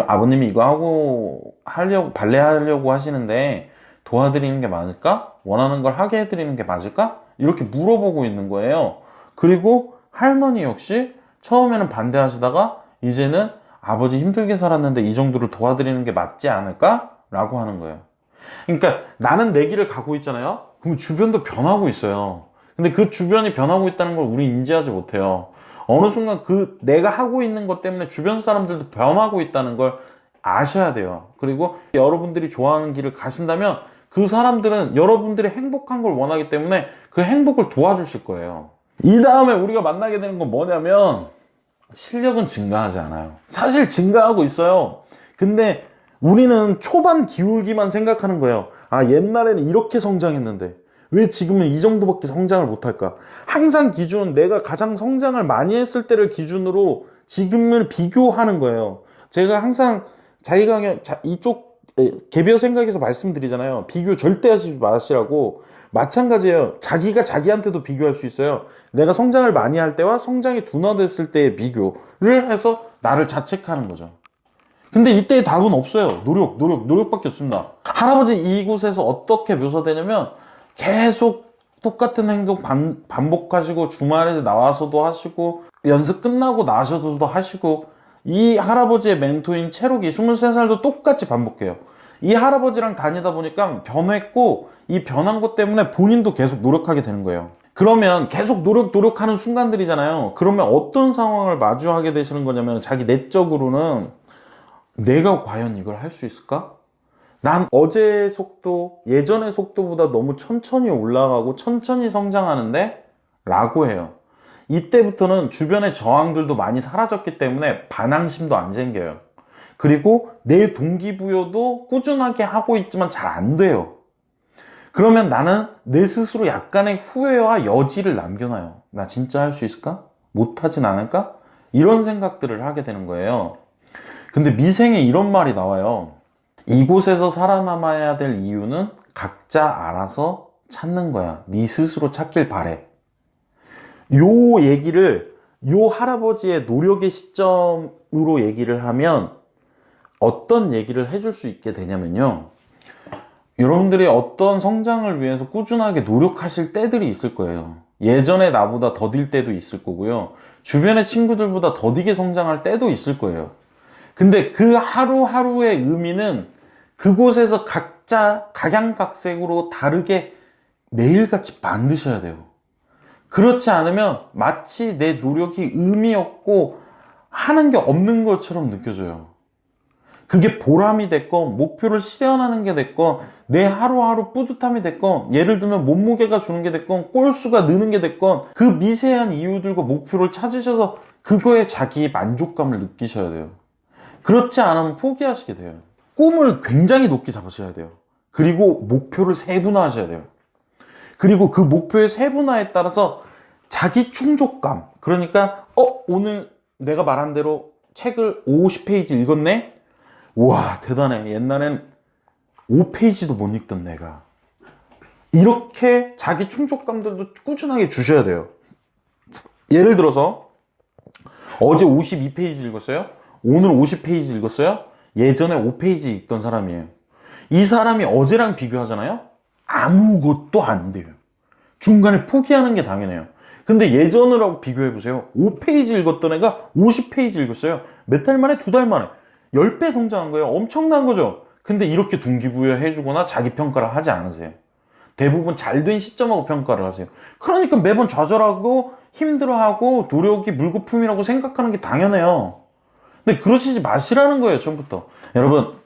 아버님이 이거 발레 하려고 하시는데 도와드리는 게 맞을까? 원하는 걸 하게 해드리는 게 맞을까? 이렇게 물어보고 있는 거예요. 그리고 할머니 역시 처음에는 반대하시다가 이제는 아버지 힘들게 살았는데 이 정도를 도와드리는 게 맞지 않을까? 라고 하는 거예요. 그러니까 나는 내 길을 가고 있잖아요. 그럼 주변도 변하고 있어요. 근데 그 주변이 변하고 있다는 걸 우리 인지하지 못해요. 어느 순간 그 내가 하고 있는 것 때문에 주변 사람들도 변하고 있다는 걸 아셔야 돼요. 그리고 여러분들이 좋아하는 길을 가신다면 그 사람들은 여러분들이 행복한 걸 원하기 때문에 그 행복을 도와주실 거예요. 이 다음에 우리가 만나게 되는 건 뭐냐면 실력은 증가하지 않아요. 사실 증가하고 있어요. 근데 우리는 초반 기울기만 생각하는 거예요. 아, 옛날에는 이렇게 성장했는데 왜 지금은 이 정도밖에 성장을 못할까? 항상 기준은 내가 가장 성장을 많이 했을 때를 기준으로 지금을 비교하는 거예요. 제가 항상 자기 강연, 이쪽 개별 생각에서 말씀드리잖아요. 비교 절대 하지 마시라고. 마찬가지예요. 자기가 자기한테도 비교할 수 있어요. 내가 성장을 많이 할 때와 성장이 둔화됐을 때의 비교를 해서 나를 자책하는 거죠. 근데 이때의 답은 없어요. 노력밖에 없습니다. 할아버지 이곳에서 어떻게 묘사되냐면 계속 똑같은 행동 반복하시고 주말에 나와서도 하시고 연습 끝나고 나셔서도 하시고 이 할아버지의 멘토인 체록이 23살도 똑같이 반복해요. 이 할아버지랑 다니다 보니까 변했고 이 변한 것 때문에 본인도 계속 노력하게 되는 거예요. 그러면 계속 노력하는 순간들이잖아요. 그러면 어떤 상황을 마주하게 되시는 거냐면 자기 내적으로는 내가 과연 이걸 할 수 있을까? 난 어제의 속도, 예전의 속도보다 너무 천천히 올라가고 천천히 성장하는데? 라고 해요. 이때부터는 주변의 저항들도 많이 사라졌기 때문에 반항심도 안 생겨요. 그리고 내 동기부여도 꾸준하게 하고 있지만 잘 안 돼요. 그러면 나는 내 스스로 약간의 후회와 여지를 남겨놔요. 나 진짜 할 수 있을까? 못하진 않을까? 이런 생각들을 하게 되는 거예요. 근데 미생에 이런 말이 나와요. 이곳에서 살아남아야 될 이유는 각자 알아서 찾는 거야. 네 스스로 찾길 바래. 요 얘기를 요 할아버지의 노력의 시점으로 얘기를 하면 어떤 얘기를 해줄 수 있게 되냐면요. 여러분들이 어떤 성장을 위해서 꾸준하게 노력하실 때들이 있을 거예요. 예전에 나보다 더딜 때도 있을 거고요. 주변의 친구들보다 더디게 성장할 때도 있을 거예요. 근데 그 하루하루의 의미는 그곳에서 각자 각양각색으로 다르게 매일같이 만드셔야 돼요. 그렇지 않으면 마치 내 노력이 의미 없고 하는 게 없는 것처럼 느껴져요. 그게 보람이 됐건 목표를 실현하는 게 됐건 내 하루하루 뿌듯함이 됐건 예를 들면 몸무게가 주는 게 됐건 골수가 느는 게 됐건 그 미세한 이유들과 목표를 찾으셔서 그거에 자기의 만족감을 느끼셔야 돼요. 그렇지 않으면 포기하시게 돼요. 꿈을 굉장히 높게 잡으셔야 돼요. 그리고 목표를 세분화하셔야 돼요. 그리고 그 목표의 세분화에 따라서 자기 충족감, 그러니까 오늘 내가 말한 대로 책을 50페이지 읽었네? 우와 대단해. 옛날엔 5페이지도 못 읽던 내가. 이렇게 자기 충족감들도 꾸준하게 주셔야 돼요. 예를 들어서 어제 52페이지 읽었어요? 오늘 50페이지 읽었어요? 예전에 5페이지 읽던 사람이에요. 이 사람이 어제랑 비교하잖아요? 아무것도 안 돼요. 중간에 포기하는 게 당연해요. 근데 예전이라고 비교해보세요. 5페이지 읽었던 애가 50페이지 읽었어요. 몇 달 만에, 두 달 만에 10배 성장한 거예요. 엄청난 거죠. 근데 이렇게 동기부여 해주거나 자기 평가를 하지 않으세요. 대부분 잘된 시점하고 평가를 하세요. 그러니까 매번 좌절하고 힘들어하고 노력이 물거품이라고 생각하는 게 당연해요. 근데 그러시지 마시라는 거예요, 처음부터. 여러분,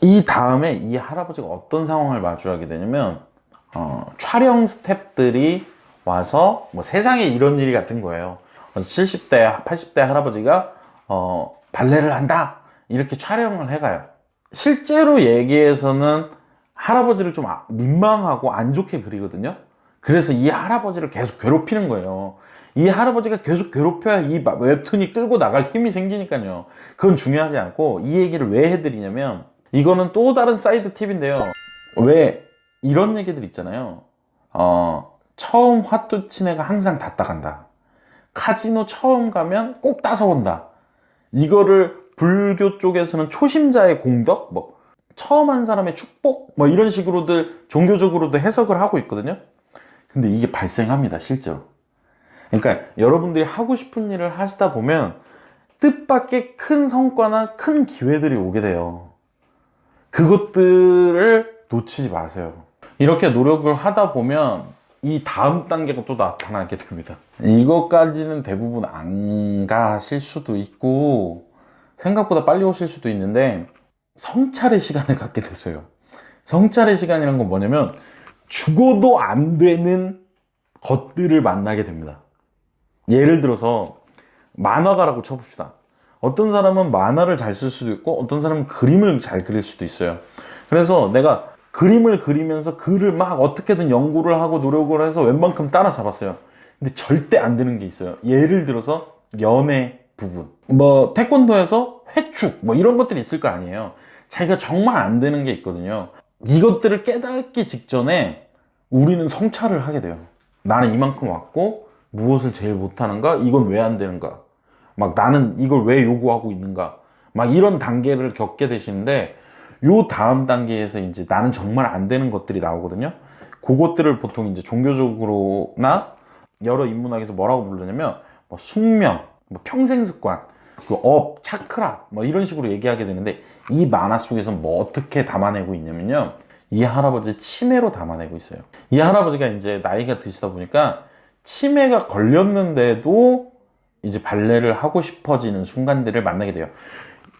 이 다음에 이 할아버지가 어떤 상황을 마주하게 되냐면 촬영 스태프들이 와서 뭐 세상에 이런 일이 같은 거예요. 70대, 80대 할아버지가 발레를 한다 이렇게 촬영을 해가요. 실제로 얘기해서는 할아버지를 좀 민망하고 안 좋게 그리거든요. 그래서 이 할아버지를 계속 괴롭히는 거예요. 이 할아버지가 계속 괴롭혀야 이 웹툰이 끌고 나갈 힘이 생기니까요. 그건 중요하지 않고 이 얘기를 왜 해드리냐면 이거는 또 다른 사이드 팁인데요. 왜 이런 얘기들 있잖아요. 처음 화투 친 애가 항상 다 따간다. 카지노 처음 가면 꼭 따서온다. 이거를 불교 쪽에서는 초심자의 공덕, 뭐 처음 한 사람의 축복, 뭐 이런 식으로들 종교적으로도 해석을 하고 있거든요. 근데 이게 발생합니다, 실제로. 그러니까 여러분들이 하고 싶은 일을 하시다 보면 뜻밖의 큰 성과나 큰 기회들이 오게 돼요. 그것들을 놓치지 마세요. 이렇게 노력을 하다 보면 이 다음 단계가 또 나타나게 됩니다. 이것까지는 대부분 안 가실 수도 있고 생각보다 빨리 오실 수도 있는데, 성찰의 시간을 갖게 됐어요. 성찰의 시간이란 건 뭐냐면 죽어도 안 되는 것들을 만나게 됩니다. 예를 들어서 만화가라고 쳐봅시다. 어떤 사람은 만화를 잘 쓸 수도 있고 어떤 사람은 그림을 잘 그릴 수도 있어요. 그래서 내가 그림을 그리면서 글을 막 어떻게든 연구를 하고 노력을 해서 웬만큼 따라잡았어요. 근데 절대 안 되는 게 있어요. 예를 들어서 연애 부분, 뭐 태권도에서 회축 뭐 이런 것들이 있을 거 아니에요. 자기가 정말 안 되는 게 있거든요. 이것들을 깨닫기 직전에 우리는 성찰을 하게 돼요. 나는 이만큼 왔고 무엇을 제일 못하는가? 이건 왜 안 되는가? 막 나는 이걸 왜 요구하고 있는가? 막 이런 단계를 겪게 되시는데, 요 다음 단계에서 이제 나는 정말 안 되는 것들이 나오거든요. 그것들을 보통 이제 종교적으로나 여러 인문학에서 뭐라고 부르냐면 뭐 숙명, 뭐 평생 습관, 그 업, 차크라 뭐 이런 식으로 얘기하게 되는데, 이 만화 속에서 뭐 어떻게 담아내고 있냐면요, 이 할아버지 치매로 담아내고 있어요. 이 할아버지가 이제 나이가 드시다 보니까 치매가 걸렸는데도 이제 발레를 하고 싶어지는 순간들을 만나게 돼요.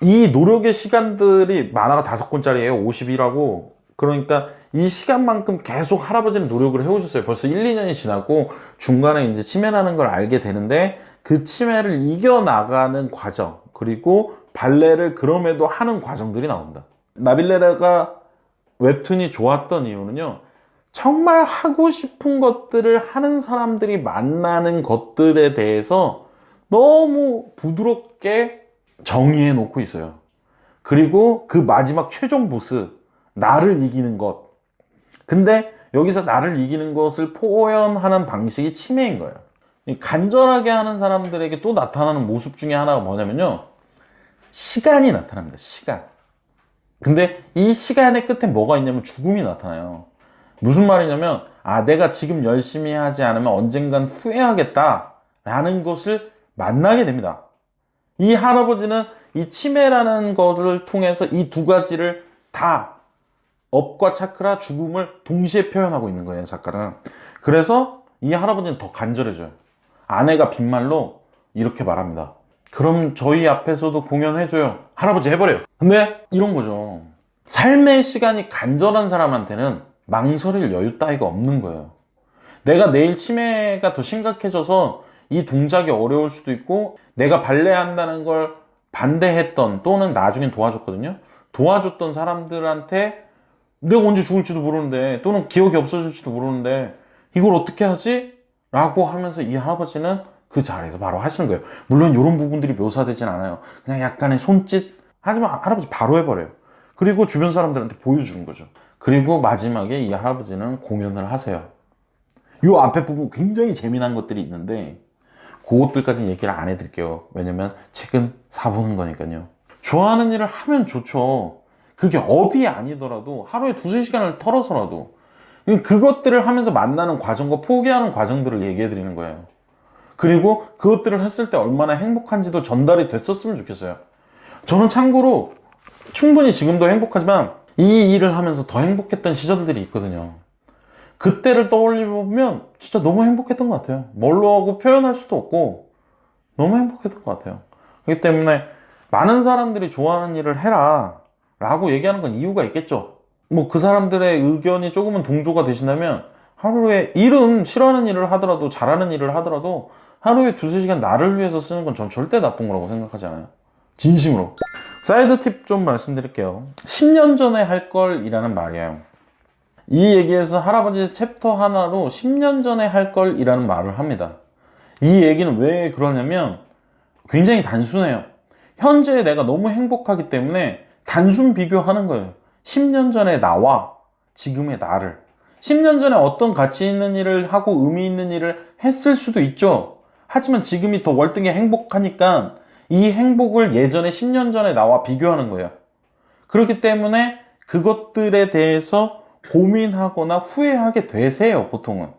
이 노력의 시간들이, 만화가 5권짜리예요. 50이라고. 그러니까 이 시간만큼 계속 할아버지는 노력을 해오셨어요. 벌써 1, 2년이 지나고 중간에 이제 치매라는 걸 알게 되는데, 그 치매를 이겨나가는 과정, 그리고 발레를 그럼에도 하는 과정들이 나옵니다. 나빌레라가 웹툰이 좋았던 이유는요, 정말 하고 싶은 것들을 하는 사람들이 만나는 것들에 대해서 너무 부드럽게 정의해 놓고 있어요. 그리고 그 마지막 최종 보스, 나를 이기는 것. 근데 여기서 나를 이기는 것을 표현하는 방식이 치매인 거예요. 간절하게 하는 사람들에게 또 나타나는 모습 중에 하나가 뭐냐면요, 시간이 나타납니다. 시간. 근데 이 시간의 끝에 뭐가 있냐면 죽음이 나타나요. 무슨 말이냐면, 아, 내가 지금 열심히 하지 않으면 언젠간 후회하겠다 라는 것을 만나게 됩니다. 이 할아버지는 이 치매라는 것을 통해서 이 두 가지를 다, 업과 차크라, 죽음을 동시에 표현하고 있는 거예요, 작가는. 그래서 이 할아버지는 더 간절해져요. 아내가 빈말로 이렇게 말합니다. 그럼 저희 앞에서도 공연해줘요. 할아버지 해버려요. 근데 이런 거죠. 삶의 시간이 간절한 사람한테는 망설일 여유 따위가 없는 거예요. 내가 내일 치매가 더 심각해져서 이 동작이 어려울 수도 있고, 내가 발레 한다는 걸 반대했던, 또는 나중엔 도와줬거든요. 도와줬던 사람들한테 내가 언제 죽을지도 모르는데, 또는 기억이 없어질지도 모르는데 이걸 어떻게 하지? 라고 하면서 이 할아버지는 그 자리에서 바로 하시는 거예요. 물론 이런 부분들이 묘사되진 않아요. 그냥 약간의 손짓. 하지만 할아버지 바로 해버려요. 그리고 주변 사람들한테 보여주는 거죠. 그리고 마지막에 이 할아버지는 공연을 하세요. 이 앞에 부분 굉장히 재미난 것들이 있는데 그것들까지는 얘기를 안 해드릴게요. 왜냐면 책은 사보는 거니까요. 좋아하는 일을 하면 좋죠. 그게 업이 아니더라도 하루에 2-3시간을 털어서라도 그것들을 하면서 만나는 과정과 포기하는 과정들을 얘기해 드리는 거예요. 그리고 그것들을 했을 때 얼마나 행복한지도 전달이 됐었으면 좋겠어요. 저는 참고로 충분히 지금도 행복하지만 이 일을 하면서 더 행복했던 시절들이 있거든요. 그때를 떠올리면 진짜 너무 행복했던 것 같아요. 뭘로 하고 표현할 수도 없고 너무 행복했던 것 같아요. 그렇기 때문에 많은 사람들이 좋아하는 일을 해라 라고 얘기하는 건 이유가 있겠죠. 뭐 그 사람들의 의견이 조금은 동조가 되신다면, 하루에 일은 싫어하는 일을 하더라도, 잘하는 일을 하더라도 하루에 2-3시간 나를 위해서 쓰는 건 전 절대 나쁜 거라고 생각하지 않아요. 진심으로. 사이드 팁 좀 말씀드릴게요. 10년 전에 할 걸 이라는 말이에요. 이 얘기에서 할아버지 챕터 하나로 10년 전에 할 걸 이라는 말을 합니다. 이 얘기는 왜 그러냐면 굉장히 단순해요. 현재 내가 너무 행복하기 때문에 단순 비교하는 거예요. 10년 전에 나와 지금의 나를. 10년 전에 어떤 가치 있는 일을 하고 의미 있는 일을 했을 수도 있죠. 하지만 지금이 더 월등히 행복하니까 이 행복을 예전에 10년 전에 나와 비교하는 거예요. 그렇기 때문에 그것들에 대해서 고민하거나 후회하게 되세요, 보통은.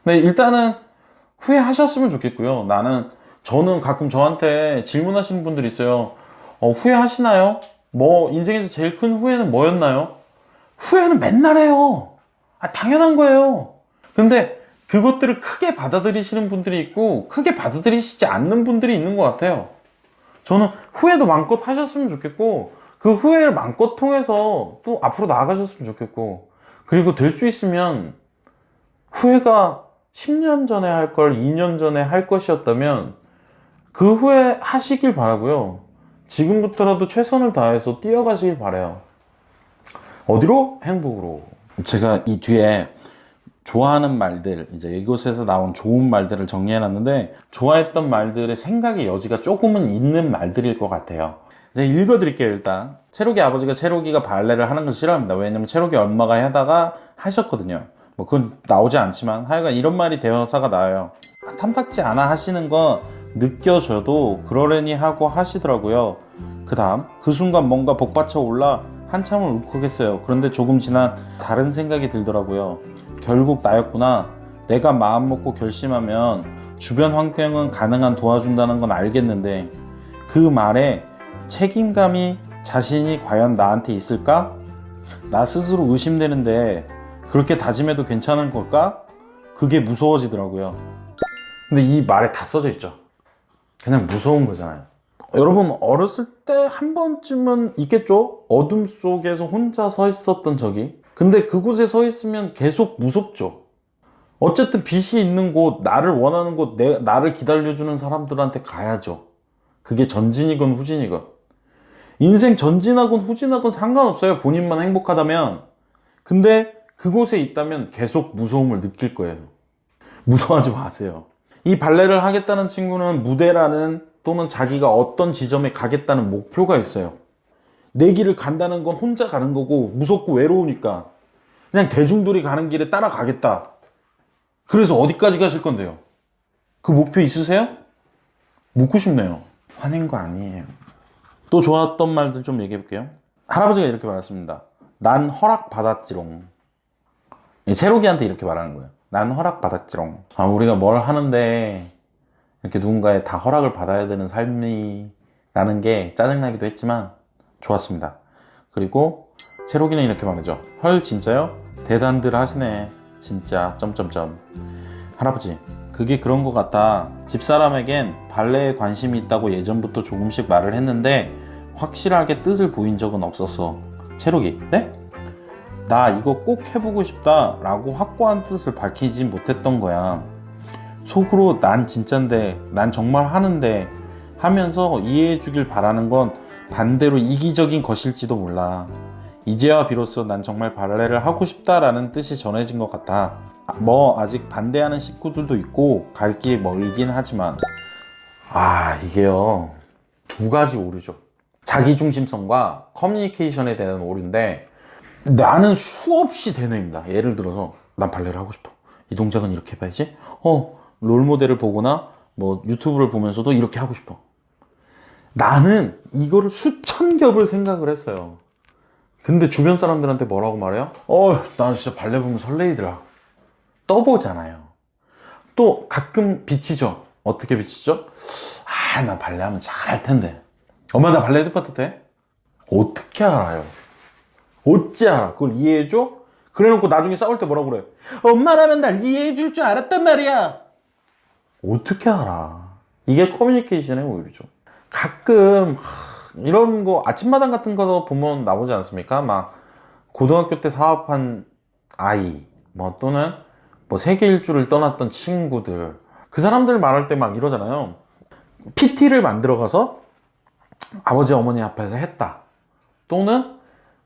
근데 일단은 후회하셨으면 좋겠고요. 저는 가끔 저한테 질문하시는 분들이 있어요. 후회하시나요? 뭐 인생에서 제일 큰 후회는 뭐였나요? 후회는 맨날 해요. 당연한 거예요. 근데 그것들을 크게 받아들이시는 분들이 있고 크게 받아들이시지 않는 분들이 있는 것 같아요. 저는 후회도 마음껏 하셨으면 좋겠고 그 후회를 마음껏 통해서 또 앞으로 나아가셨으면 좋겠고, 그리고 될 수 있으면 후회가 10년 전에 할 걸 2년 전에 할 것이었다면 그 후회 하시길 바라고요. 지금부터라도 최선을 다해서 뛰어가시길 바라요. 어디로? 행복으로. 제가 이 뒤에 좋아하는 말들, 이제 이곳에서 나온 좋은 말들을 정리해놨는데, 좋아했던 말들의 생각의 여지가 조금은 있는 말들일 것 같아요. 이제 읽어드릴게요. 일단 채록이 아버지가 채록이가 발레를 하는 걸 싫어합니다. 왜냐면 채록이 엄마가 하다가 하셨거든요. 뭐 그건 나오지 않지만 하여간 이런 말이 대사가 나와요. 탐탁지 않아 하시는 거 느껴져도 그러려니 하고 하시더라고요. 그 다음 그 순간 뭔가 복받쳐 올라 한참을 울컥했어요. 그런데 조금 지난 다른 생각이 들더라고요. 결국 나였구나. 내가 마음 먹고 결심하면 주변 환경은 가능한 도와준다는 건 알겠는데 그 말에 책임감이 자신이 과연 나한테 있을까? 나 스스로 의심되는데 그렇게 다짐해도 괜찮은 걸까? 그게 무서워지더라고요. 근데 이 말에 다 써져 있죠. 그냥 무서운 거잖아요. 여러분 어렸을 때 한 번쯤은 있겠죠? 어둠 속에서 혼자 서 있었던 적이. 근데 그곳에 서 있으면 계속 무섭죠. 어쨌든 빛이 있는 곳, 나를 원하는 곳, 나를 기다려주는 사람들한테 가야죠. 그게 전진이건 후진이건. 인생 전진하건 후진하건 상관없어요. 본인만 행복하다면. 근데 그곳에 있다면 계속 무서움을 느낄 거예요. 무서워하지 마세요. 이 발레를 하겠다는 친구는 무대라는 또는 자기가 어떤 지점에 가겠다는 목표가 있어요. 내 길을 간다는 건 혼자 가는 거고 무섭고 외로우니까 그냥 대중들이 가는 길에 따라가겠다. 그래서 어디까지 가실 건데요? 그 목표 있으세요? 묻고 싶네요. 화낸 거 아니에요. 또 좋았던 말들 좀 얘기해 볼게요. 할아버지가 이렇게 말했습니다. 난 허락 받았지롱. 채록이한테 이렇게 말하는 거예요. 난 허락 받았지롱. 우리가 뭘 하는데 이렇게 누군가의 다 허락을 받아야 되는 삶이라는 게 짜증나기도 했지만 좋았습니다. 그리고 채록이는 이렇게 말하죠. 헐 진짜요? 대단들 하시네 진짜 점점점. 할아버지 그게 그런 것 같아. 집사람에겐 발레에 관심이 있다고 예전부터 조금씩 말을 했는데 확실하게 뜻을 보인 적은 없었어. 채록이 네? 나 이거 꼭 해보고 싶다 라고 확고한 뜻을 밝히진 못했던 거야. 속으로 난 진짠데 난 정말 하는데 하면서 이해해 주길 바라는 건 반대로 이기적인 것일지도 몰라. 이제야 비로소 난 정말 발레를 하고 싶다라는 뜻이 전해진 것 같아. 뭐 아직 반대하는 식구들도 있고 갈 길이 멀긴 하지만 이게요 두 가지 오류죠. 자기중심성과 커뮤니케이션에 대한 오류인데, 나는 수없이 대뇌입니다. 예를 들어서 난 발레를 하고 싶어. 이 동작은 이렇게 해봐야지. 롤모델을 보거나 뭐 유튜브를 보면서도 이렇게 하고 싶어. 나는 이거를 수천 겹을 생각을 했어요. 근데 주변 사람들한테 뭐라고 말해요? 난 진짜 발레 보면 설레이더라. 떠보잖아요. 또 가끔 비치죠. 어떻게 비치죠? 나 발레 하면 잘할 텐데. 엄마 나 발레 디파트 돼? 어떻게 알아요? 어찌 알아? 그걸 이해해줘? 그래놓고 나중에 싸울 때 뭐라고 그래? 엄마라면 날 이해해줄 줄 알았단 말이야. 어떻게 알아? 이게 커뮤니케이션의 오류죠. 가끔 이런 거 아침마당 같은 거 보면 나오지 않습니까? 막 고등학교 때 사업한 아이 뭐 또는 뭐 세계 일주를 떠났던 친구들, 그 사람들 말할 때 막 이러잖아요. PT를 만들어 가서 아버지 어머니 앞에서 했다. 또는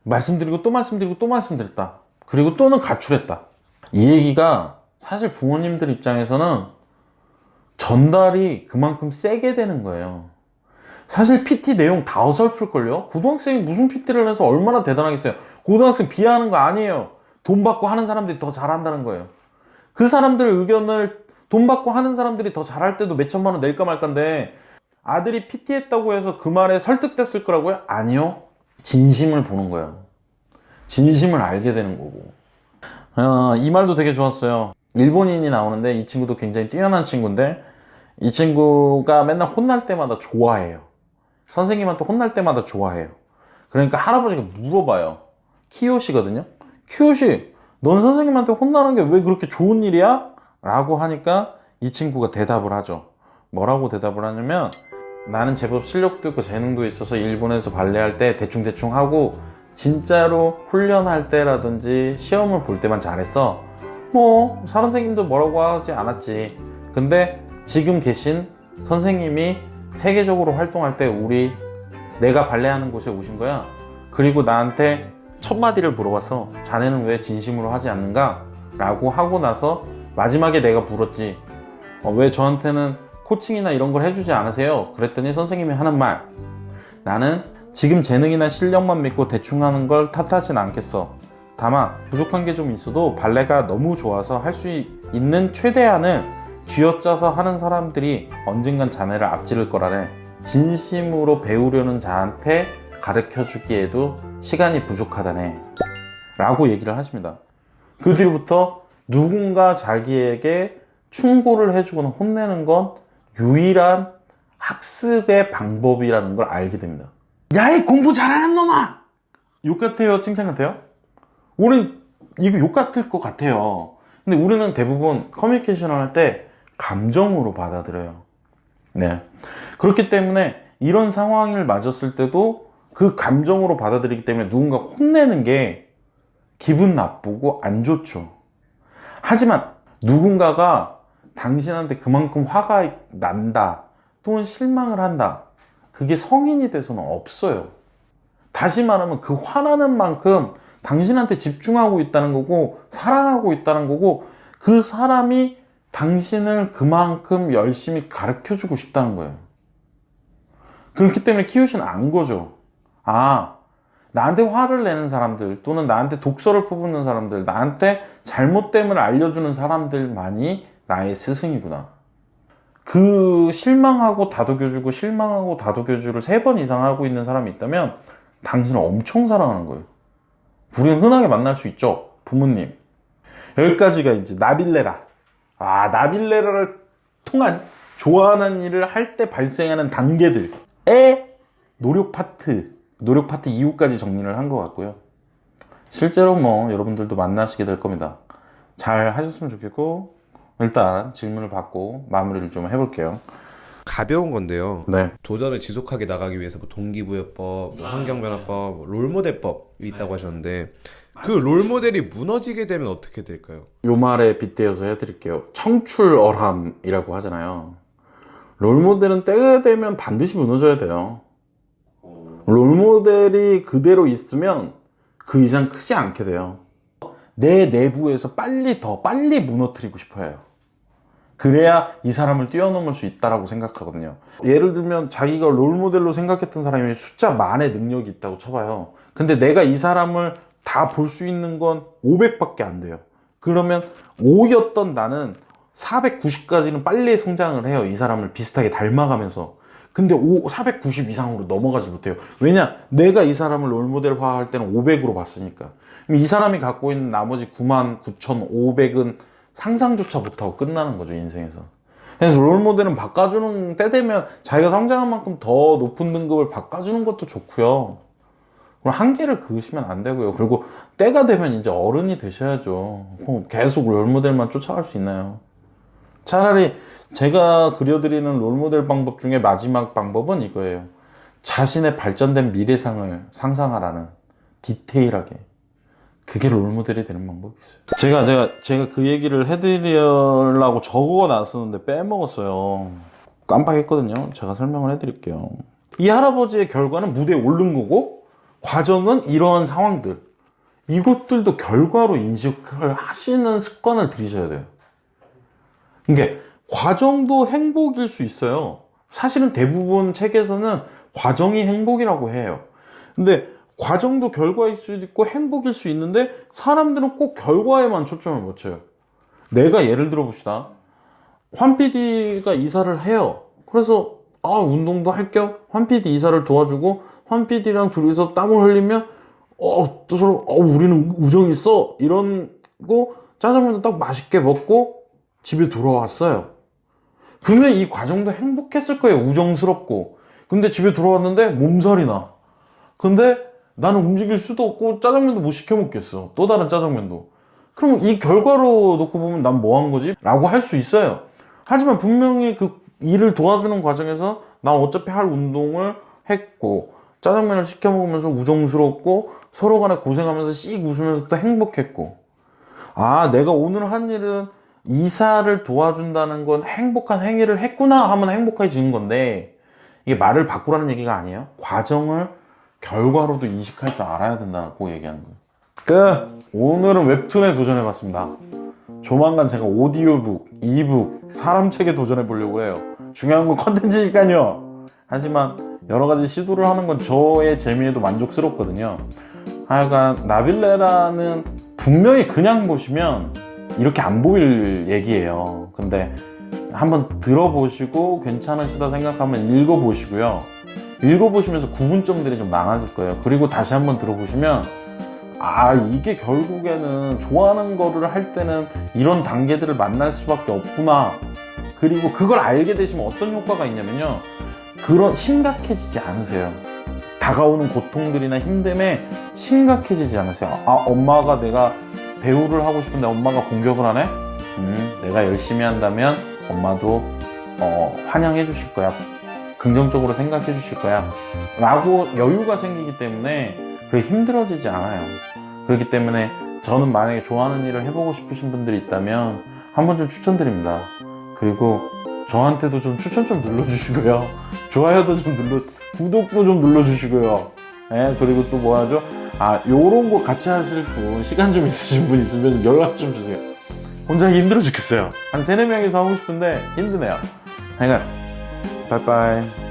말씀드리고 또 말씀드리고 또 말씀드렸다. 그리고 또는 가출했다. 이 얘기가 사실 부모님들 입장에서는 전달이 그만큼 세게 되는 거예요. 사실 PT 내용 다 어설플걸요? 고등학생이 무슨 PT를 해서 얼마나 대단하겠어요? 고등학생 비하하는 거 아니에요. 돈 받고 하는 사람들이 더 잘한다는 거예요. 그 사람들 의견을 돈 받고 하는 사람들이 더 잘할 때도 몇 천만 원 낼까 말까인데 아들이 PT 했다고 해서 그 말에 설득됐을 거라고요? 아니요. 진심을 보는 거예요. 진심을 알게 되는 거고. 이 말도 되게 좋았어요. 일본인이 나오는데 이 친구도 굉장히 뛰어난 친구인데 이 친구가 맨날 혼날 때마다 좋아해요. 선생님한테 혼날 때마다 좋아해요. 그러니까 할아버지가 물어봐요. 키요시거든요. 키요시 넌 선생님한테 혼나는 게 왜 그렇게 좋은 일이야? 라고 하니까 이 친구가 대답을 하죠. 뭐라고 대답을 하냐면, 나는 제법 실력도 있고 재능도 있어서 일본에서 발레할 때 대충대충 하고 진짜로 훈련할 때라든지 시험을 볼 때만 잘했어. 뭐 선생님도 뭐라고 하지 않았지. 근데 지금 계신 선생님이 세계적으로 활동할 때 내가 발레하는 곳에 오신 거야. 그리고 나한테 첫 마디를 물어봤어. 자네는 왜 진심으로 하지 않는가? 라고 하고 나서 마지막에 내가 물었지. 왜 저한테는 코칭이나 이런 걸 해주지 않으세요? 그랬더니 선생님이 하는 말, 나는 지금 재능이나 실력만 믿고 대충 하는 걸 탓하진 않겠어. 다만 부족한 게 좀 있어도 발레가 너무 좋아서 할 수 있는 최대한을 쥐어짜서 하는 사람들이 언젠간 자네를 앞지를 거라네. 진심으로 배우려는 자한테 가르쳐주기에도 시간이 부족하다네 라고 얘기를 하십니다. 그 뒤로부터 누군가 자기에게 충고를 해주거나 혼내는 건 유일한 학습의 방법이라는 걸 알게 됩니다. 야, 이 공부 잘하는 놈아! 욕 같아요? 칭찬 같아요? 우린 이거 욕 같을 것 같아요. 근데 우리는 대부분 커뮤니케이션을 할 때 감정으로 받아들여요. 네. 그렇기 때문에 이런 상황을 맞았을 때도 그 감정으로 받아들이기 때문에 누군가 혼내는 게 기분 나쁘고 안 좋죠. 하지만 누군가가 당신한테 그만큼 화가 난다 또는 실망을 한다, 그게 성인이 돼서는 없어요. 다시 말하면 그 화나는 만큼 당신한테 집중하고 있다는 거고 사랑하고 있다는 거고, 그 사람이 당신을 그만큼 열심히 가르쳐주고 싶다는 거예요. 그렇기 때문에 키우신 안 거죠. 나한테 화를 내는 사람들 또는 나한테 독서를 퍼붓는 사람들, 나한테 잘못됨을 알려주는 사람들만이 나의 스승이구나. 그 실망하고 다독여주고 실망하고 다독여주를 3번 이상 하고 있는 사람이 있다면 당신을 엄청 사랑하는 거예요. 우리는 흔하게 만날 수 있죠. 부모님. 여기까지가 이제 나빌레라. 나빌레라를 통한 좋아하는 일을 할 때 발생하는 단계들의 노력 파트 이후까지 정리를 한 것 같고요. 실제로 뭐 여러분들도 만나시게 될 겁니다. 잘 하셨으면 좋겠고, 일단 질문을 받고 마무리를 좀 해볼게요. 가벼운 건데요. 네. 도전을 지속하게 나가기 위해서 뭐 동기부여법, 환경변화법, 롤모델법이 있다고 하셨는데, 그 롤모델이 무너지게 되면 어떻게 될까요? 요 말에 빗대어서 해드릴게요. 청출어람이라고 하잖아요. 롤모델은 때가 되면 반드시 무너져야 돼요. 롤모델이 그대로 있으면 그 이상 크지 않게 돼요. 내 내부에서 더 빨리 무너뜨리고 싶어요. 그래야 이 사람을 뛰어넘을 수 있다고 생각하거든요. 예를 들면 자기가 롤모델로 생각했던 사람이 숫자 만의 능력이 있다고 쳐봐요. 근데 내가 이 사람을 다 볼 수 있는 건 500밖에 안 돼요. 그러면 5였던 나는 490까지는 빨리 성장을 해요. 이 사람을 비슷하게 닮아가면서. 근데 490 이상으로 넘어가지 못해요. 왜냐? 내가 이 사람을 롤모델화할 때는 500으로 봤으니까. 그럼 이 사람이 갖고 있는 나머지 99,500은 상상조차 못하고 끝나는 거죠, 인생에서. 그래서 롤모델은 바꿔주는 때 되면 자기가 성장한 만큼 더 높은 등급을 바꿔주는 것도 좋고요. 그럼 한계를 그으시면 안 되고요. 그리고 때가 되면 이제 어른이 되셔야죠. 계속 롤모델만 쫓아갈 수 있나요? 차라리 제가 그려드리는 롤모델 방법 중에 마지막 방법은 이거예요. 자신의 발전된 미래상을 상상하라는, 디테일하게. 그게 롤모델이 되는 방법이 있어요. 제가 그 얘기를 해드리려고 적어놨었는데 빼먹었어요. 깜빡했거든요. 제가 설명을 해드릴게요. 이 할아버지의 결과는 무대에 오른 거고, 과정은 이러한 상황들. 이것들도 결과로 인식을 하시는 습관을 들이셔야 돼요. 그러니까 과정도 행복일 수 있어요. 사실은 대부분 책에서는 과정이 행복이라고 해요. 근데 과정도 결과일 수도 있고 행복일 수 있는데 사람들은 꼭 결과에만 초점을 맞춰요. 내가 예를 들어 봅시다. 환 PD가 이사를 해요. 그래서 운동도 할 겸 환 PD 이사를 도와주고 환 PD랑 둘이서 땀을 흘리면 또 서로 우리는 우정 있어 이러고 짜장면도 딱 맛있게 먹고 집에 돌아왔어요. 그러면 이 과정도 행복했을 거예요. 우정스럽고. 근데 집에 돌아왔는데 몸살이 나. 근데 나는 움직일 수도 없고 짜장면도 못 시켜 먹겠어. 또 다른 짜장면도. 그럼 이 결과로 놓고 보면 난 뭐 한 거지? 라고 할 수 있어요. 하지만 분명히 그 일을 도와주는 과정에서 난 어차피 할 운동을 했고 짜장면을 시켜 먹으면서 우정스럽고 서로 간에 고생하면서 씩 웃으면서 또 행복했고, 아, 내가 오늘 한 일은 이사를 도와준다는 건 행복한 행위를 했구나 하면 행복해지는 건데, 이게 말을 바꾸라는 얘기가 아니에요. 과정을 결과로도 인식할 줄 알아야 된다고 얘기하는 거예요. 오늘은 웹툰에 도전해봤습니다. 조만간 제가 오디오북, 이북, 사람책에 도전해보려고 해요. 중요한 건 컨텐츠니까요. 하지만 여러가지 시도를 하는 건 저의 재미에도 만족스럽거든요. 하여간 나빌레라는 분명히 그냥 보시면 이렇게 안 보일 얘기예요. 근데 한번 들어보시고 괜찮으시다 생각하면 읽어보시고요. 읽어보시면서 구분점들이 좀 많아질 거예요. 그리고 다시 한번 들어보시면, 아, 이게 결국에는 좋아하는 거를 할 때는 이런 단계들을 만날 수밖에 없구나. 그리고 그걸 알게 되시면 어떤 효과가 있냐면요, 그런 심각해지지 않으세요. 다가오는 고통들이나 힘듦에 심각해지지 않으세요. 아, 엄마가 내가 배우를 하고 싶은데 엄마가 공격을 하네? 내가 열심히 한다면 엄마도 환영해 주실 거야. 긍정적으로 생각해 주실 거야. 라고 여유가 생기기 때문에 그게 힘들어지지 않아요. 그렇기 때문에 저는 만약에 좋아하는 일을 해보고 싶으신 분들이 있다면 한번 좀 추천드립니다. 그리고 저한테도 좀 추천 좀 눌러주시고요. 좋아요도 좀 구독도 좀 눌러주시고요. 네, 그리고 또 뭐 하죠? 아, 요런 거 같이 하실 분, 시간 좀 있으신 분 있으면 연락 좀 주세요. 혼자 하기 힘들어 죽겠어요. 한 3-4명이서 하고 싶은데 힘드네요. 하여간 빠이빠이.